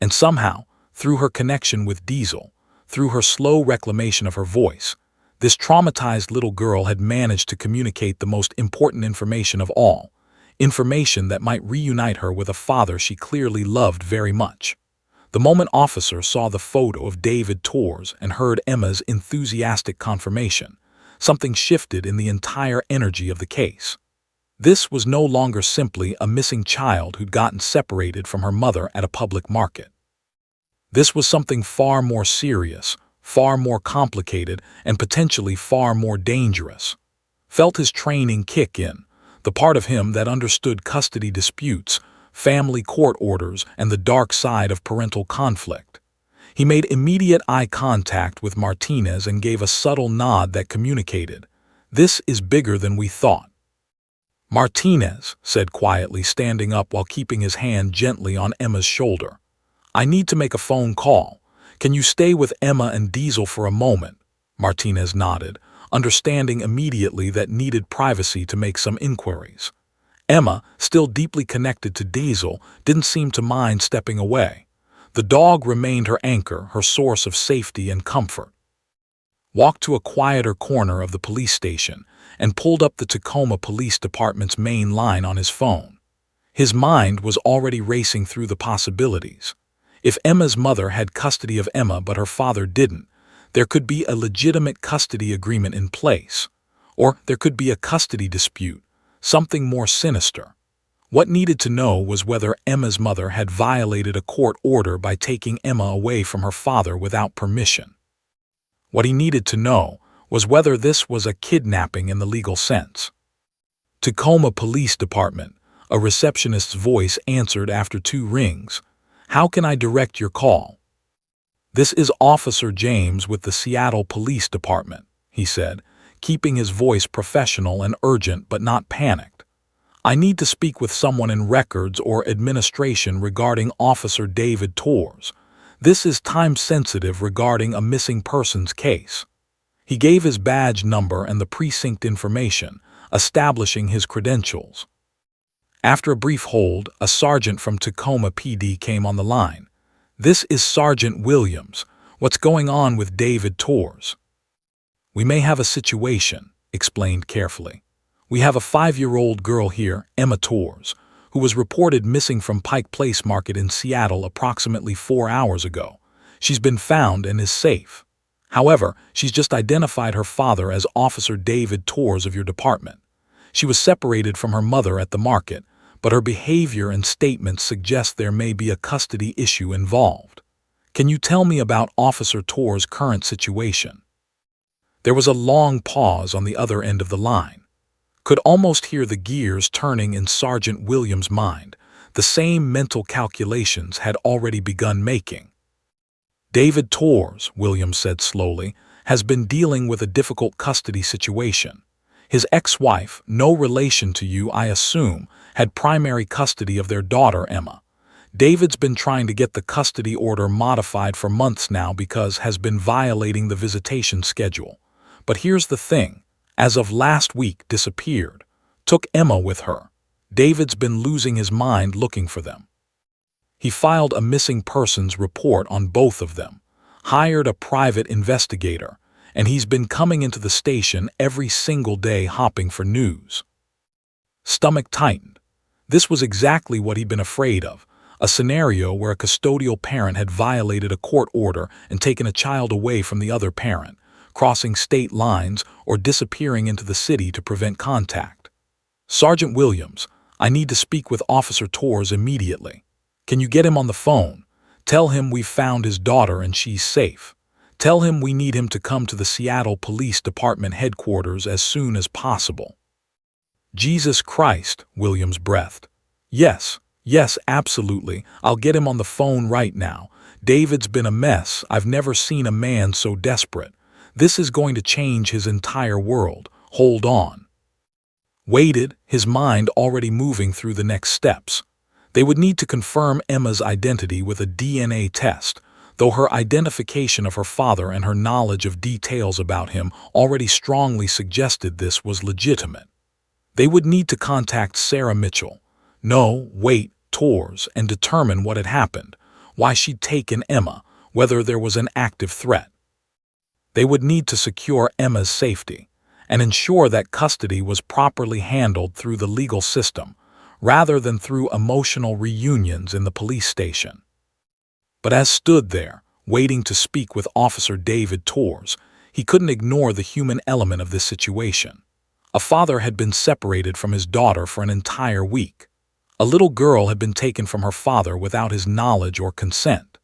And somehow, through her connection with Diesel, through her slow reclamation of her voice, this traumatized little girl had managed to communicate the most important information of all, information that might reunite her with a father she clearly loved very much. The moment officer saw the photo of David Torres and heard Emma's enthusiastic confirmation, something shifted in the entire energy of the case. This was no longer simply a missing child who'd gotten separated from her mother at a public market. This was something far more serious, far more complicated, and potentially far more dangerous. Felt his training kick in, the part of him that understood custody disputes, family court orders, and the dark side of parental conflict. He made immediate eye contact with Martinez and gave a subtle nod that communicated, "This is bigger than we thought." Martinez said quietly, standing up while keeping his hand gently on Emma's shoulder. "I need to make a phone call. Can you stay with Emma and Diesel for a moment?" Martinez nodded, understanding immediately that needed privacy to make some inquiries. Emma, still deeply connected to Diesel, didn't seem to mind stepping away. The dog remained her anchor, her source of safety and comfort. Walked to a quieter corner of the police station and pulled up the Tacoma Police Department's main line on his phone. His mind was already racing through the possibilities. If Emma's mother had custody of Emma but her father didn't, there could be a legitimate custody agreement in place. Or there could be a custody dispute, something more sinister. What needed to know was whether Emma's mother had violated a court order by taking Emma away from her father without permission. What he needed to know was whether this was a kidnapping in the legal sense. Tacoma Police Department, a receptionist's voice answered after 2 rings. How can I direct your call? This is Officer James with the Seattle Police Department, he said, keeping his voice professional and urgent but not panicked. I need to speak with someone in records or administration regarding Officer David Torres. This is time-sensitive regarding a missing persons case. He gave his badge number and the precinct information, establishing his credentials. After a brief hold, a sergeant from Tacoma PD came on the line. This is Sergeant Williams. What's going on with David Torres? We may have a situation, explained carefully. We have a 5-year-old girl here, Emma Torres, who was reported missing from Pike Place Market in Seattle approximately 4 hours ago. She's been found and is safe. However, she's just identified her father as Officer David Torres of your department. She was separated from her mother at the market, but her behavior and statements suggest there may be a custody issue involved. Can you tell me about Officer Torres' current situation? There was a long pause on the other end of the line. Could almost hear the gears turning in Sergeant Williams' mind. The same mental calculations had already begun making. David Torres, Williams said slowly, has been dealing with a difficult custody situation. His ex-wife, no relation to you I assume, had primary custody of their daughter Emma. David's been trying to get the custody order modified for months now because has been violating the visitation schedule. But here's the thing. As of last week, disappeared. Took Emma with her. David's been losing his mind looking for them. He filed a missing persons report on both of them, hired a private investigator, and he's been coming into the station every single day hopping for news. Stomach tightened. This was exactly what he'd been afraid of, a scenario where a custodial parent had violated a court order and taken a child away from the other parent, crossing state lines or disappearing into the city to prevent contact. Sergeant Williams, I need to speak with Officer Torres immediately. Can you get him on the phone? Tell him we've found his daughter and she's safe. Tell him we need him to come to the Seattle Police Department headquarters as soon as possible. Jesus Christ, Williams breathed. Yes, absolutely. I'll get him on the phone right now. David's been a mess. I've never seen a man so desperate. This is going to change his entire world. Hold on. Waited, his mind already moving through the next steps. They would need to confirm Emma's identity with a DNA test, though her identification of her father and her knowledge of details about him already strongly suggested this was legitimate. They would need to contact Sarah Mitchell, Torres, and determine what had happened, why she'd taken Emma, whether there was an active threat. They would need to secure Emma's safety and ensure that custody was properly handled through the legal system, rather than through emotional reunions in the police station. But as stood there, waiting to speak with Officer David Torres, he couldn't ignore the human element of this situation. A father had been separated from his daughter for an entire week. A little girl had been taken from her father without his knowledge or consent,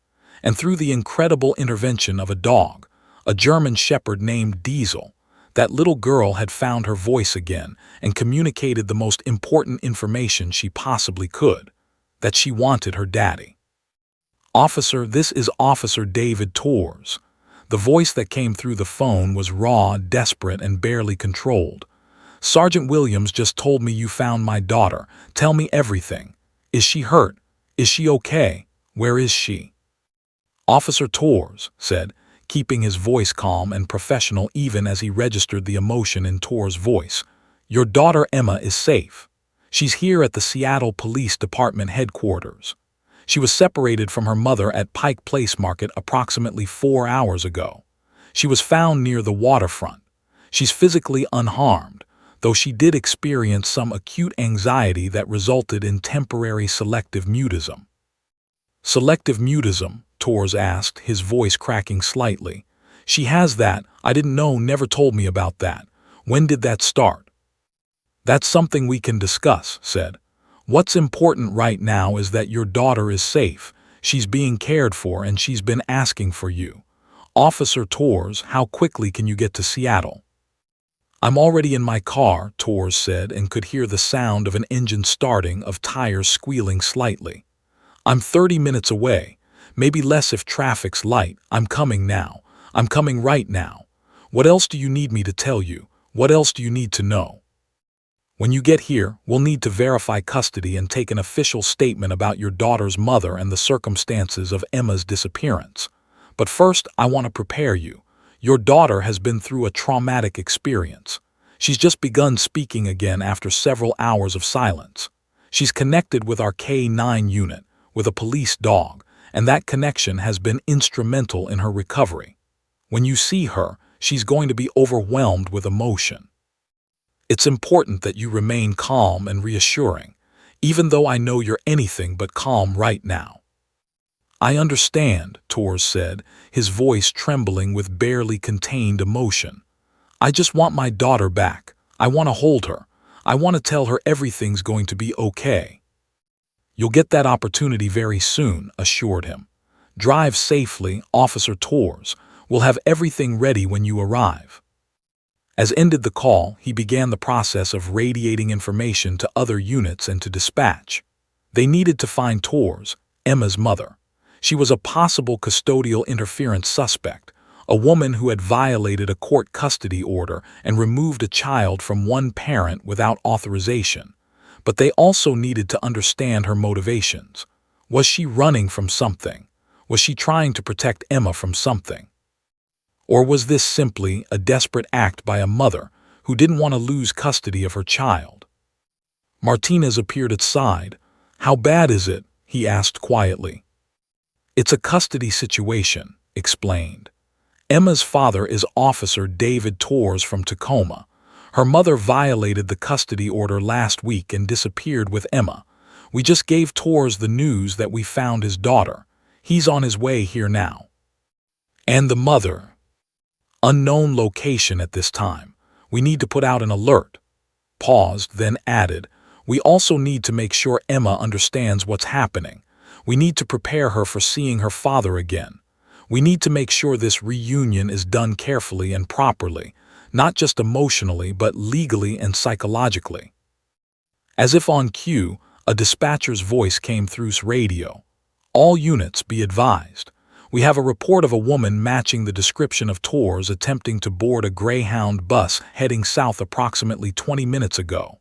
and through the incredible intervention of a dog, a German shepherd named Diesel, that little girl had found her voice again and communicated the most important information she possibly could, that she wanted her daddy. Officer, this is Officer David Torres. The voice that came through the phone was raw, desperate, and barely controlled. Sergeant Williams just told me you found my daughter. Tell me everything. Is she hurt? Is she okay? Where is she? Officer Torres said, keeping his voice calm and professional even as he registered the emotion in Torres' voice. Your daughter Emma is safe. She's here at the Seattle Police Department headquarters. She was separated from her mother at Pike Place Market approximately 4 hours ago. She was found near the waterfront. She's physically unharmed, though she did experience some acute anxiety that resulted in temporary selective mutism. Selective mutism? Torres asked, his voice cracking slightly. She has that. I didn't know, never told me about that. When did that start? That's something we can discuss, said. What's important right now is that your daughter is safe. She's being cared for and she's been asking for you. Officer Torres, how quickly can you get to Seattle? I'm already in my car, Torres said, and could hear the sound of an engine starting, of tires squealing slightly. I'm 30 minutes away, maybe less if traffic's light. I'm coming now. I'm coming right now. What else do you need me to tell you? What else do you need to know? When you get here, we'll need to verify custody and take an official statement about your daughter's mother and the circumstances of Emma's disappearance. But first, I want to prepare you. Your daughter has been through a traumatic experience. She's just begun speaking again after several hours of silence. She's connected with our K-9 unit, with a police dog, and that connection has been instrumental in her recovery. When you see her, she's going to be overwhelmed with emotion. It's important that you remain calm and reassuring, even though I know you're anything but calm right now. I understand, Torres said, his voice trembling with barely contained emotion. I just want my daughter back. I want to hold her. I want to tell her everything's going to be okay. You'll get that opportunity very soon, assured him. Drive safely, Officer Torres. We'll have everything ready when you arrive. As ended the call, he began the process of radiating information to other units and to dispatch. They needed to find Torres, Emma's mother. She was a possible custodial interference suspect, a woman who had violated a court custody order and removed a child from one parent without authorization. But they also needed to understand her motivations. Was she running from something? Was she trying to protect Emma from something? Or was this simply a desperate act by a mother who didn't want to lose custody of her child? Martinez appeared at side. How bad is it? He asked quietly. It's a custody situation, explained. Emma's father is Officer David Torres from Tacoma. Her mother violated the custody order last week and disappeared with Emma. We just gave Torres the news that we found his daughter. He's on his way here now. And the mother? Unknown location at this time. We need to put out an alert. Paused, then added, we also need to make sure Emma understands what's happening. We need to prepare her for seeing her father again. We need to make sure this reunion is done carefully and properly, not just emotionally but legally and psychologically. As if on cue, a dispatcher's voice came through radio. All units be advised. We have a report of a woman matching the description of Torres attempting to board a Greyhound bus heading south approximately 20 minutes ago.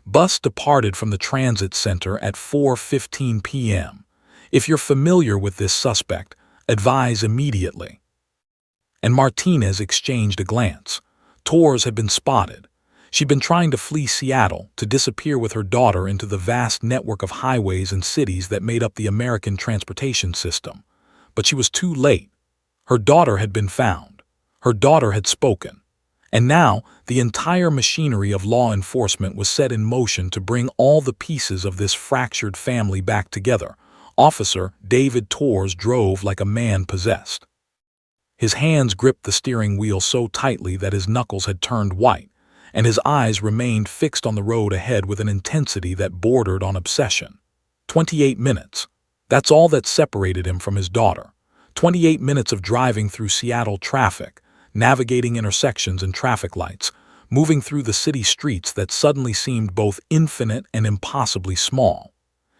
Bus departed from the transit center at 4:15 p.m. If you're familiar with this suspect, advise immediately. And Martinez exchanged a glance. Torres had been spotted. She'd been trying to flee Seattle, to disappear with her daughter into the vast network of highways and cities that made up the American transportation system. But she was too late. Her daughter had been found. Her daughter had spoken. And now, the entire machinery of law enforcement was set in motion to bring all the pieces of this fractured family back together. Officer David Torres drove like a man possessed. His hands gripped the steering wheel so tightly that his knuckles had turned white, and his eyes remained fixed on the road ahead with an intensity that bordered on obsession. 28 minutes. That's all that separated him from his daughter. 28 minutes of driving through Seattle traffic, navigating intersections and traffic lights, moving through the city streets that suddenly seemed both infinite and impossibly small.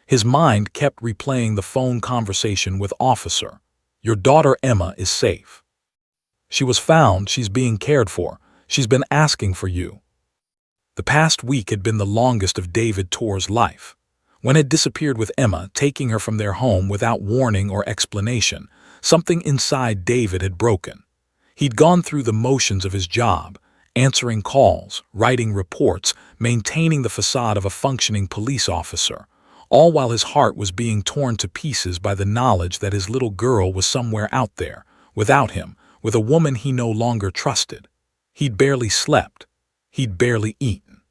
His mind kept replaying the phone conversation with Officer. Your daughter Emma is safe. She was found, she's being cared for, she's been asking for you. The past week had been the longest of David Torres' life. When had disappeared with Emma, taking her from their home without warning or explanation, something inside David had broken. He'd gone through the motions of his job, answering calls, writing reports, maintaining the facade of a functioning police officer, all while his heart was being torn to pieces by the knowledge that his little girl was somewhere out there, without him, with a woman he no longer trusted. He'd barely slept. He'd barely eaten.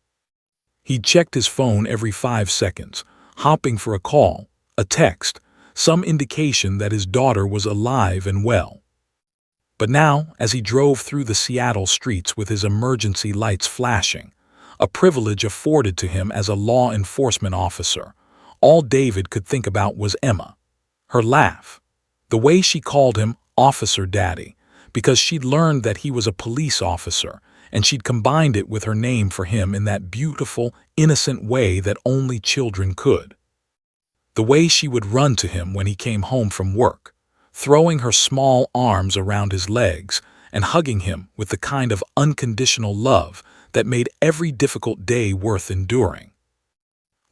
He'd checked his phone every 5 seconds, hopping for a call, a text, some indication that his daughter was alive and well. But now, as he drove through the Seattle streets with his emergency lights flashing, a privilege afforded to him as a law enforcement officer, all David could think about was Emma. Her laugh. The way she called him Officer Daddy, because she'd learned that he was a police officer, and she'd combined it with her name for him in that beautiful, innocent way that only children could. The way she would run to him when he came home from work, throwing her small arms around his legs and hugging him with the kind of unconditional love that made every difficult day worth enduring.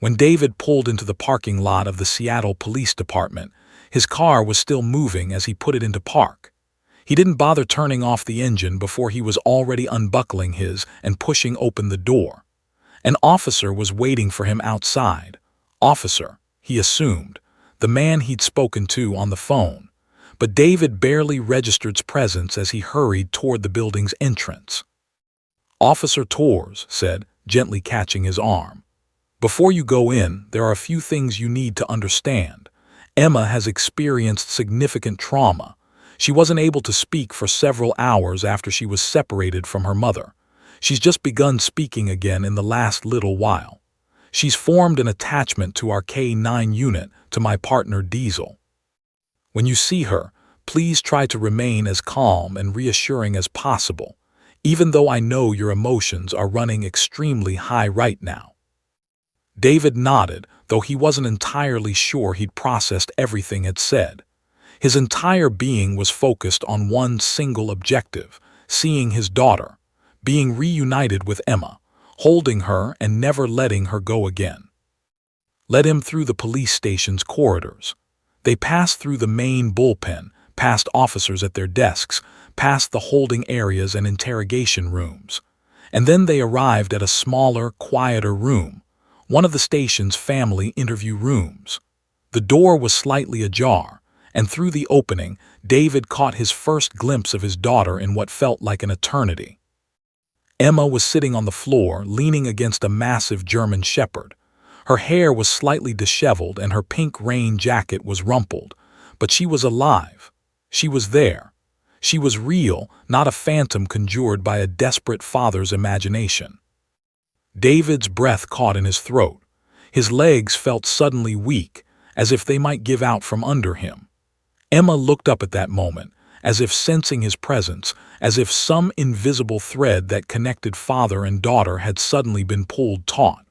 When David pulled into the parking lot of the Seattle Police Department, his car was still moving as he put it into park. He didn't bother turning off the engine before he was already unbuckling his and pushing open the door. An officer was waiting for him outside. Officer, he assumed, the man he'd spoken to on the phone. But David barely registered's presence as he hurried toward the building's entrance. Officer Torres said, gently catching his arm, "Before you go in, there are a few things you need to understand. Emma has experienced significant trauma. She wasn't able to speak for several hours after she was separated from her mother. She's just begun speaking again in the last little while. She's formed an attachment to our K-9 unit, to my partner Diesel. When you see her, please try to remain as calm and reassuring as possible, even though I know your emotions are running extremely high right now." David nodded, though he wasn't entirely sure he'd processed everything it said. His entire being was focused on one single objective, seeing his daughter, being reunited with Emma, holding her and never letting her go again. Led him through the police station's corridors. They passed through the main bullpen, past officers at their desks, past the holding areas and interrogation rooms. And then they arrived at a smaller, quieter room, one of the station's family interview rooms. The door was slightly ajar, and through the opening, David caught his first glimpse of his daughter in what felt like an eternity. Emma was sitting on the floor, leaning against a massive German shepherd. Her hair was slightly disheveled and her pink rain jacket was rumpled, but she was alive. She was there. She was real, not a phantom conjured by a desperate father's imagination. David's breath caught in his throat. His legs felt suddenly weak, as if they might give out from under him. Emma looked up at that moment, as if sensing his presence, as if some invisible thread that connected father and daughter had suddenly been pulled taut.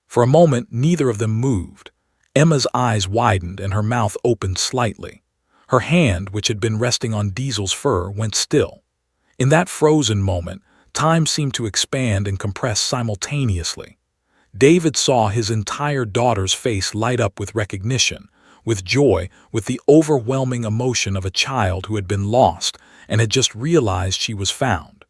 For a moment, neither of them moved. Emma's eyes widened and her mouth opened slightly. Her hand, which had been resting on Diesel's fur, went still. In that frozen moment, time seemed to expand and compress simultaneously. David saw his entire daughter's face light up with recognition, with joy, with the overwhelming emotion of a child who had been lost and had just realized she was found.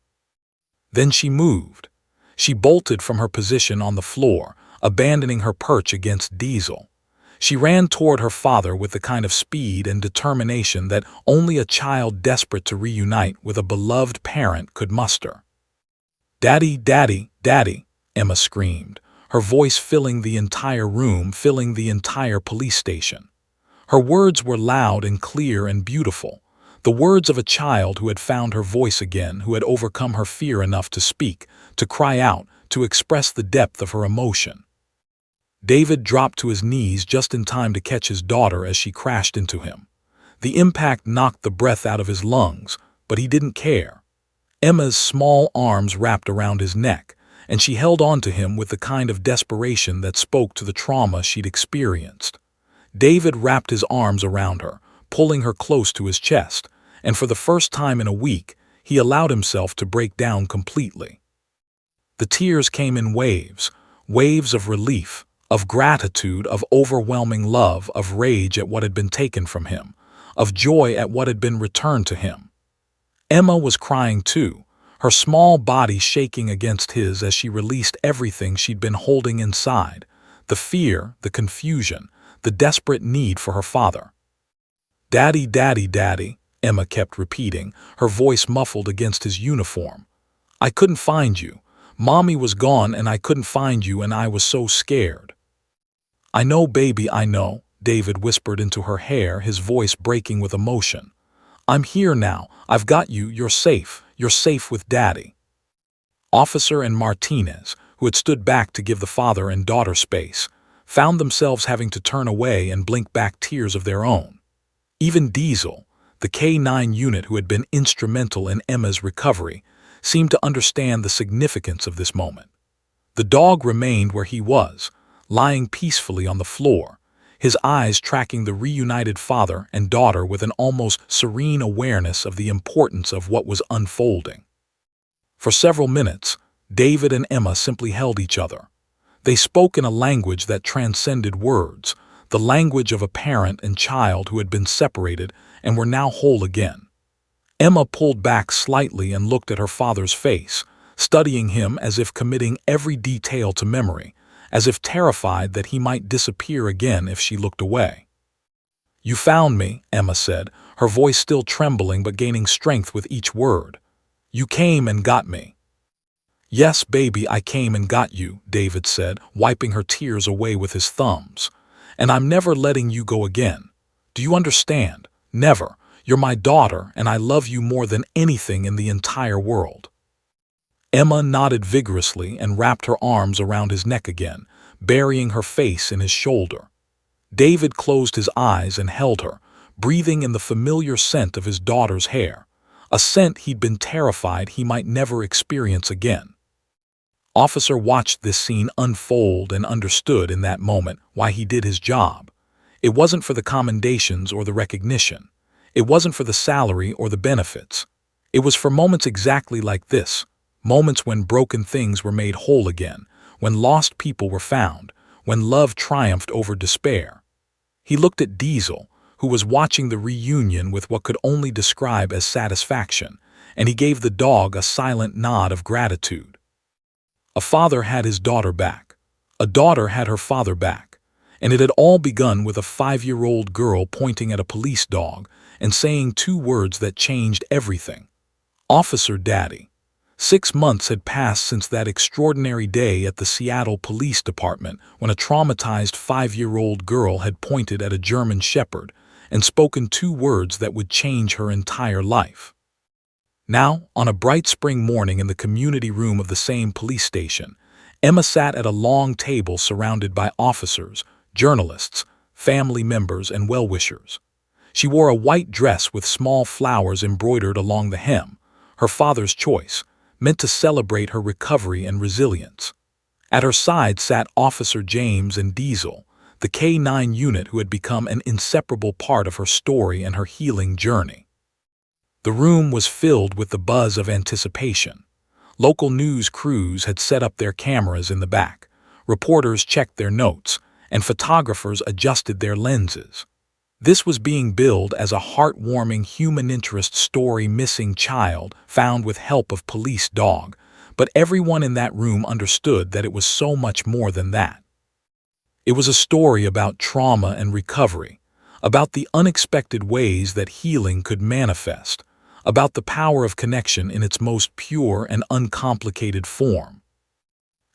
Then she moved. She bolted from her position on the floor, abandoning her perch against Diesel. She ran toward her father with the kind of speed and determination that only a child desperate to reunite with a beloved parent could muster. "Daddy, Daddy, Daddy," Emma screamed, her voice filling the entire room, filling the entire police station. Her words were loud and clear and beautiful, the words of a child who had found her voice again, who had overcome her fear enough to speak, to cry out, to express the depth of her emotion. David dropped to his knees just in time to catch his daughter as she crashed into him. The impact knocked the breath out of his lungs, but he didn't care. Emma's small arms wrapped around his neck, and she held on to him with the kind of desperation that spoke to the trauma she'd experienced. David wrapped his arms around her, pulling her close to his chest, and for the first time in a week, he allowed himself to break down completely. The tears came in waves, waves of relief, of gratitude, of overwhelming love, of rage at what had been taken from him, of joy at what had been returned to him. Emma was crying too, her small body shaking against his as she released everything she'd been holding inside, the fear, the confusion, the desperate need for her father. "Daddy, daddy, daddy," Emma kept repeating, her voice muffled against his uniform. "I couldn't find you. Mommy was gone and I couldn't find you and I was so scared." "I know, baby, I know," David whispered into her hair, his voice breaking with emotion. "I'm here now. I've got you. You're safe. You're safe with Daddy." Officer and Martinez, who had stood back to give the father and daughter space, found themselves having to turn away and blink back tears of their own. Even Diesel, the K-9 unit who had been instrumental in Emma's recovery, seemed to understand the significance of this moment. The dog remained where he was, lying peacefully on the floor, his eyes tracking the reunited father and daughter with an almost serene awareness of the importance of what was unfolding. For several minutes, David and Emma simply held each other. They spoke in a language that transcended words, the language of a parent and child who had been separated and were now whole again. Emma pulled back slightly and looked at her father's face, studying him as if committing every detail to memory, as if terrified that he might disappear again if she looked away. "You found me," Emma said, her voice still trembling but gaining strength with each word. "You came and got me." "Yes, baby, I came and got you," David said, wiping her tears away with his thumbs. "And I'm never letting you go again. Do you understand? Never. You're my daughter, and I love you more than anything in the entire world." Emma nodded vigorously and wrapped her arms around his neck again, burying her face in his shoulder. David closed his eyes and held her, breathing in the familiar scent of his daughter's hair, a scent he'd been terrified he might never experience again. Officer watched this scene unfold and understood in that moment why he did his job. It wasn't for the commendations or the recognition. It wasn't for the salary or the benefits. It was for moments exactly like this, moments when broken things were made whole again, when lost people were found, when love triumphed over despair. He looked at Diesel, who was watching the reunion with what could only describe as satisfaction, and he gave the dog a silent nod of gratitude. A father had his daughter back. A daughter had her father back. And it had all begun with a 5-year-old girl pointing at a police dog and saying 2 words that changed everything. "Officer Daddy." 6 months had passed since that extraordinary day at the Seattle Police Department when a traumatized 5-year-old girl had pointed at a German Shepherd and spoken 2 words that would change her entire life. Now, on a bright spring morning in the community room of the same police station, Emma sat at a long table surrounded by officers, journalists, family members, and well-wishers. She wore a white dress with small flowers embroidered along the hem, her father's choice, meant to celebrate her recovery and resilience. At her side sat Officer James and Diesel, the K-9 unit who had become an inseparable part of her story and her healing journey. The room was filled with the buzz of anticipation. Local news crews had set up their cameras in the back, reporters checked their notes, and photographers adjusted their lenses. This was being billed as a heartwarming human interest story, missing child found with help of police dog, but everyone in that room understood that it was so much more than that. It was a story about trauma and recovery, about the unexpected ways that healing could manifest, about the power of connection in its most pure and uncomplicated form.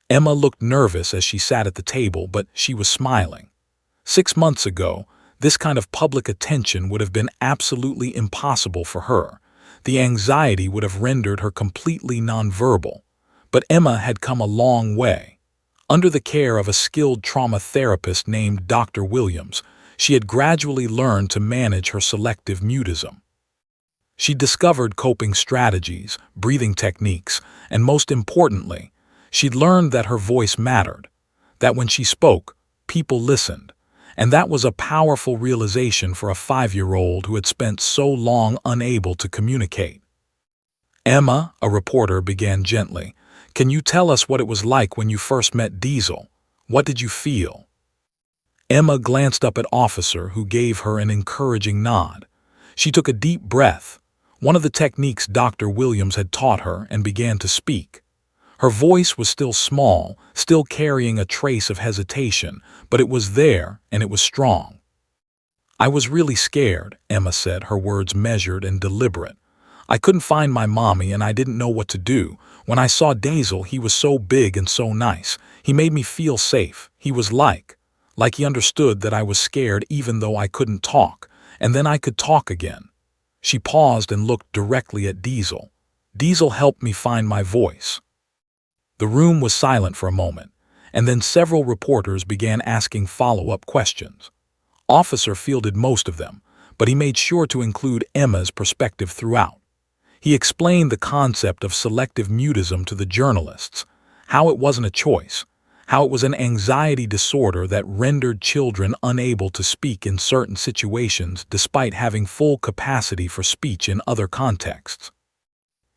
Emma looked nervous as she sat at the table, but she was smiling. 6 months ago, this kind of public attention would have been absolutely impossible for her. The anxiety would have rendered her completely nonverbal. But Emma had come a long way. Under the care of a skilled trauma therapist named Dr. Williams, she had gradually learned to manage her selective mutism. She discovered coping strategies, breathing techniques, and most importantly, she'd learned that her voice mattered, that when she spoke, people listened, and that was a powerful realization for a 5-year-old who had spent so long unable to communicate. "Emma," a reporter began gently, "can you tell us what it was like when you first met Diesel? What did you feel?" Emma glanced up at Officer, who gave her an encouraging nod. She took a deep breath. one of the techniques Dr. Williams had taught her, and began to speak. Her voice was still small, still carrying a trace of hesitation, but it was there, and it was strong. "I was really scared," Emma said, her words measured and deliberate. "I couldn't find my mommy and I didn't know what to do. When I saw Dazel, he was so big and so nice. He made me feel safe. He was like he understood that I was scared even though I couldn't talk, and then I could talk again." She paused and looked directly at Dazel. "Dazel helped me find my voice." The room was silent for a moment, and then several reporters began asking follow-up questions. Officer fielded most of them, but he made sure to include Emma's perspective throughout. He explained the concept of selective mutism to the journalists, how it wasn't a choice, how it was an anxiety disorder that rendered children unable to speak in certain situations despite having full capacity for speech in other contexts.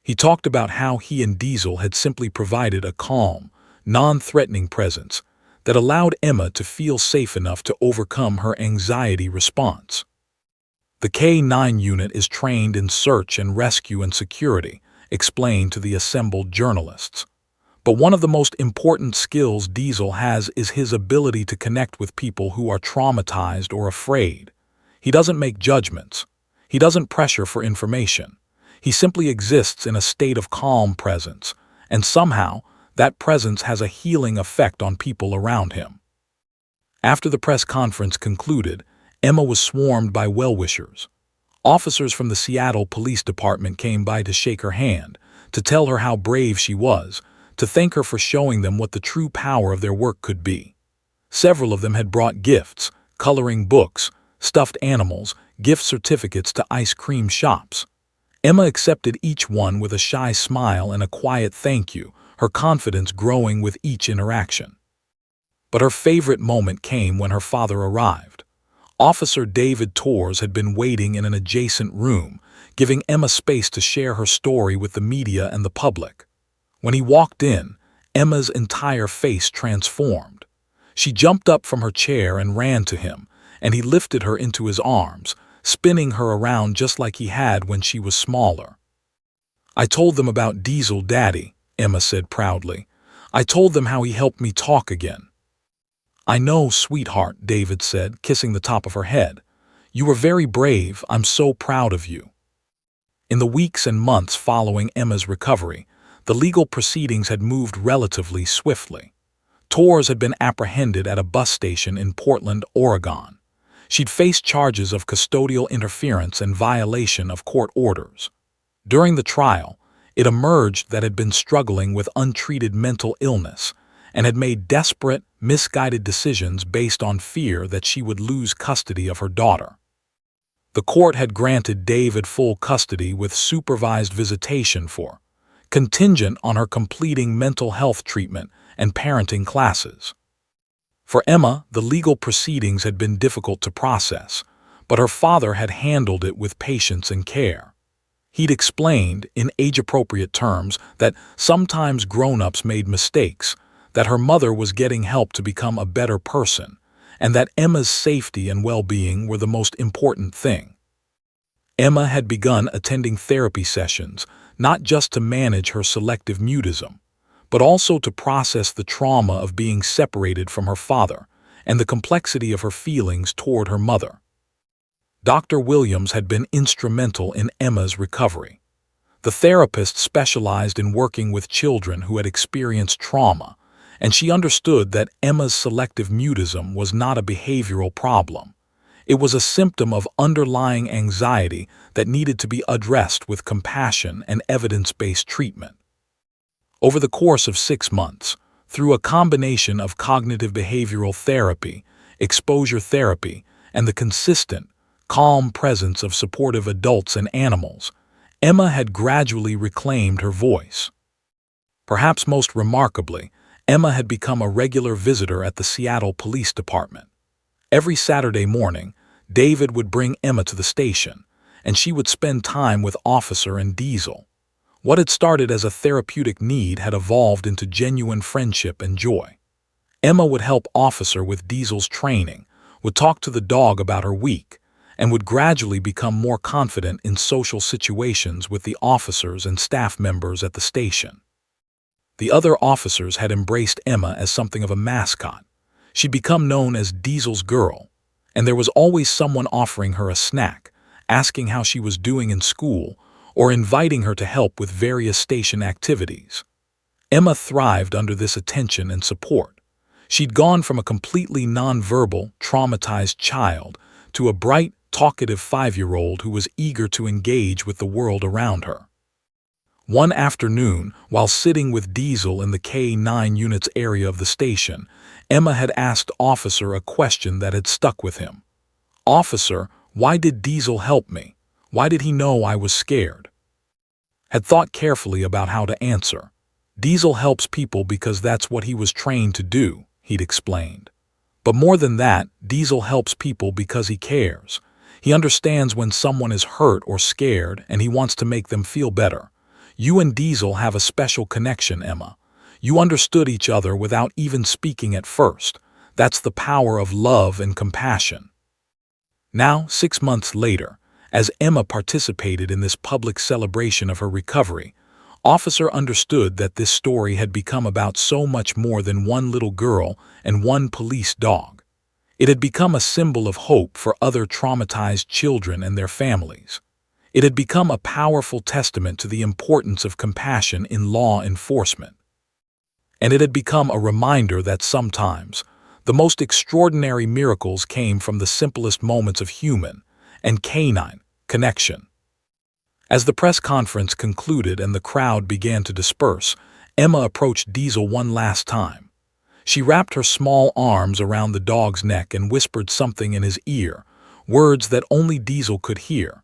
He talked about how he and Dazel had simply provided a calm, non-threatening presence that allowed Emma to feel safe enough to overcome her anxiety response. "The K-9 unit is trained in search and rescue and security," explained to the assembled journalists. "But one of the most important skills Dazel has is his ability to connect with people who are traumatized or afraid. He doesn't make judgments. He doesn't pressure for information. He simply exists in a state of calm presence, and somehow that presence has a healing effect on people around him." After the press conference concluded, Emma was swarmed by well-wishers. Officers from the Seattle Police Department came by to shake her hand, to tell her how brave she was, to thank her for showing them what the true power of their work could be. Several of them had brought gifts, coloring books, stuffed animals, gift certificates to ice cream shops. Emma accepted each one with a shy smile and a quiet thank you, her confidence growing with each interaction. But her favorite moment came when her father arrived. Officer David Torres had been waiting in an adjacent room, giving Emma space to share her story with the media and the public. When he walked in, Emma's entire face transformed. She jumped up from her chair and ran to him, and he lifted her into his arms, spinning her around just like he had when she was smaller. "I told them about Dazel, Daddy," Emma said proudly. "I told them how he helped me talk again." "I know, sweetheart," David said, kissing the top of her head. "You were very brave. I'm so proud of you." In the weeks and months following Emma's recovery, the legal proceedings had moved relatively swiftly. Torres had been apprehended at a bus station in Portland, Oregon. She'd faced charges of custodial interference and violation of court orders. During the trial, it emerged that had been struggling with untreated mental illness and had made desperate, misguided decisions based on fear that she would lose custody of her daughter. The court had granted David full custody with supervised visitation contingent on her completing mental health treatment and parenting classes. For Emma, the legal proceedings had been difficult to process, but her father had handled it with patience and care. He'd explained, in age-appropriate terms, that sometimes grown-ups made mistakes, that her mother was getting help to become a better person, and that Emma's safety and well-being were the most important thing. Emma had begun attending therapy sessions, not just to manage her selective mutism, but also to process the trauma of being separated from her father and the complexity of her feelings toward her mother. Dr. Williams had been instrumental in Emma's recovery. The therapist specialized in working with children who had experienced trauma, and she understood that Emma's selective mutism was not a behavioral problem. It was a symptom of underlying anxiety that needed to be addressed with compassion and evidence-based treatment. Over the course of 6 months, through a combination of cognitive behavioral therapy, exposure therapy, and the consistent, calm presence of supportive adults and animals, Emma had gradually reclaimed her voice. Perhaps most remarkably, Emma had become a regular visitor at the Seattle Police Department. Every Saturday morning, David would bring Emma to the station, and she would spend time with Officer and Dazel. What had started as a therapeutic need had evolved into genuine friendship and joy. Emma would help Officer with Dazel's training, would talk to the dog about her week, and would gradually become more confident in social situations with the officers and staff members at the station. The other officers had embraced Emma as something of a mascot. She'd become known as Diesel's girl, and there was always someone offering her a snack, asking how she was doing in school, or inviting her to help with various station activities. Emma thrived under this attention and support. She'd gone from a completely nonverbal, traumatized child to a bright, talkative 5-year-old who was eager to engage with the world around her. One afternoon, while sitting with Diesel in the K-9 units area of the station, Emma had asked Officer a question that had stuck with him. "Officer, why did Diesel help me? Why did he know I was scared?" Had thought carefully about how to answer. "Diesel helps people because that's what he was trained to do," he'd explained. "But more than that, Diesel helps people because he cares. He understands when someone is hurt or scared, and he wants to make them feel better. You and Diesel have a special connection, Emma. You understood each other without even speaking at first. That's the power of love and compassion." Now, 6 months later, as Emma participated in this public celebration of her recovery, Officer understood that this story had become about so much more than one little girl and one police dog. It had become a symbol of hope for other traumatized children and their families. It had become a powerful testament to the importance of compassion in law enforcement. And it had become a reminder that sometimes the most extraordinary miracles came from the simplest moments of human and canine connection. As the press conference concluded and the crowd began to disperse, Emma approached Diesel one last time. She wrapped her small arms around the dog's neck and whispered something in his ear, words that only Diesel could hear.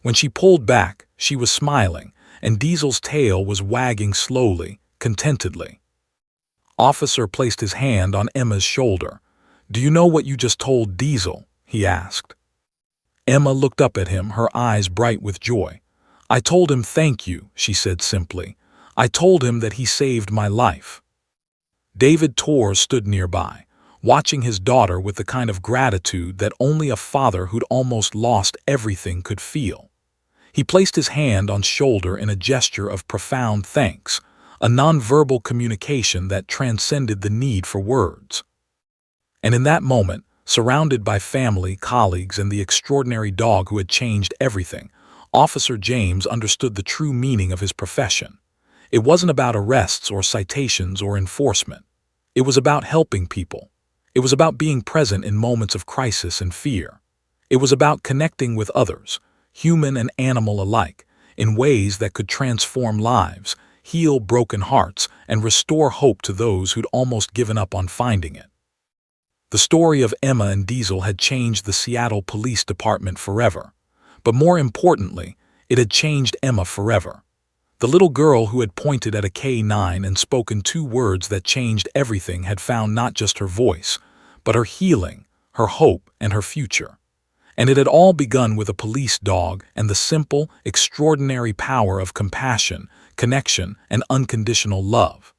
When she pulled back, she was smiling, and Diesel's tail was wagging slowly, contentedly. Officer placed his hand on Emma's shoulder. "Do you know what you just told Diesel?" he asked. Emma looked up at him, her eyes bright with joy. "I told him thank you," she said simply. "I told him that he saved my life." David Torres stood nearby, watching his daughter with the kind of gratitude that only a father who'd almost lost everything could feel. He placed his hand on shoulder in a gesture of profound thanks, a nonverbal communication that transcended the need for words. And in that moment, surrounded by family, colleagues, and the extraordinary dog who had changed everything, Officer James understood the true meaning of his profession. It wasn't about arrests or citations or enforcement. It was about helping people. It was about being present in moments of crisis and fear. It was about connecting with others, human and animal alike, in ways that could transform lives, heal broken hearts, and restore hope to those who'd almost given up on finding it. The story of Emma and Diesel had changed the Seattle Police Department forever. But more importantly, it had changed Emma forever. The little girl who had pointed at a K-9 and spoken 2 words that changed everything had found not just her voice, but her healing, her hope, and her future. And it had all begun with a police dog and the simple, extraordinary power of compassion, connection, and unconditional love.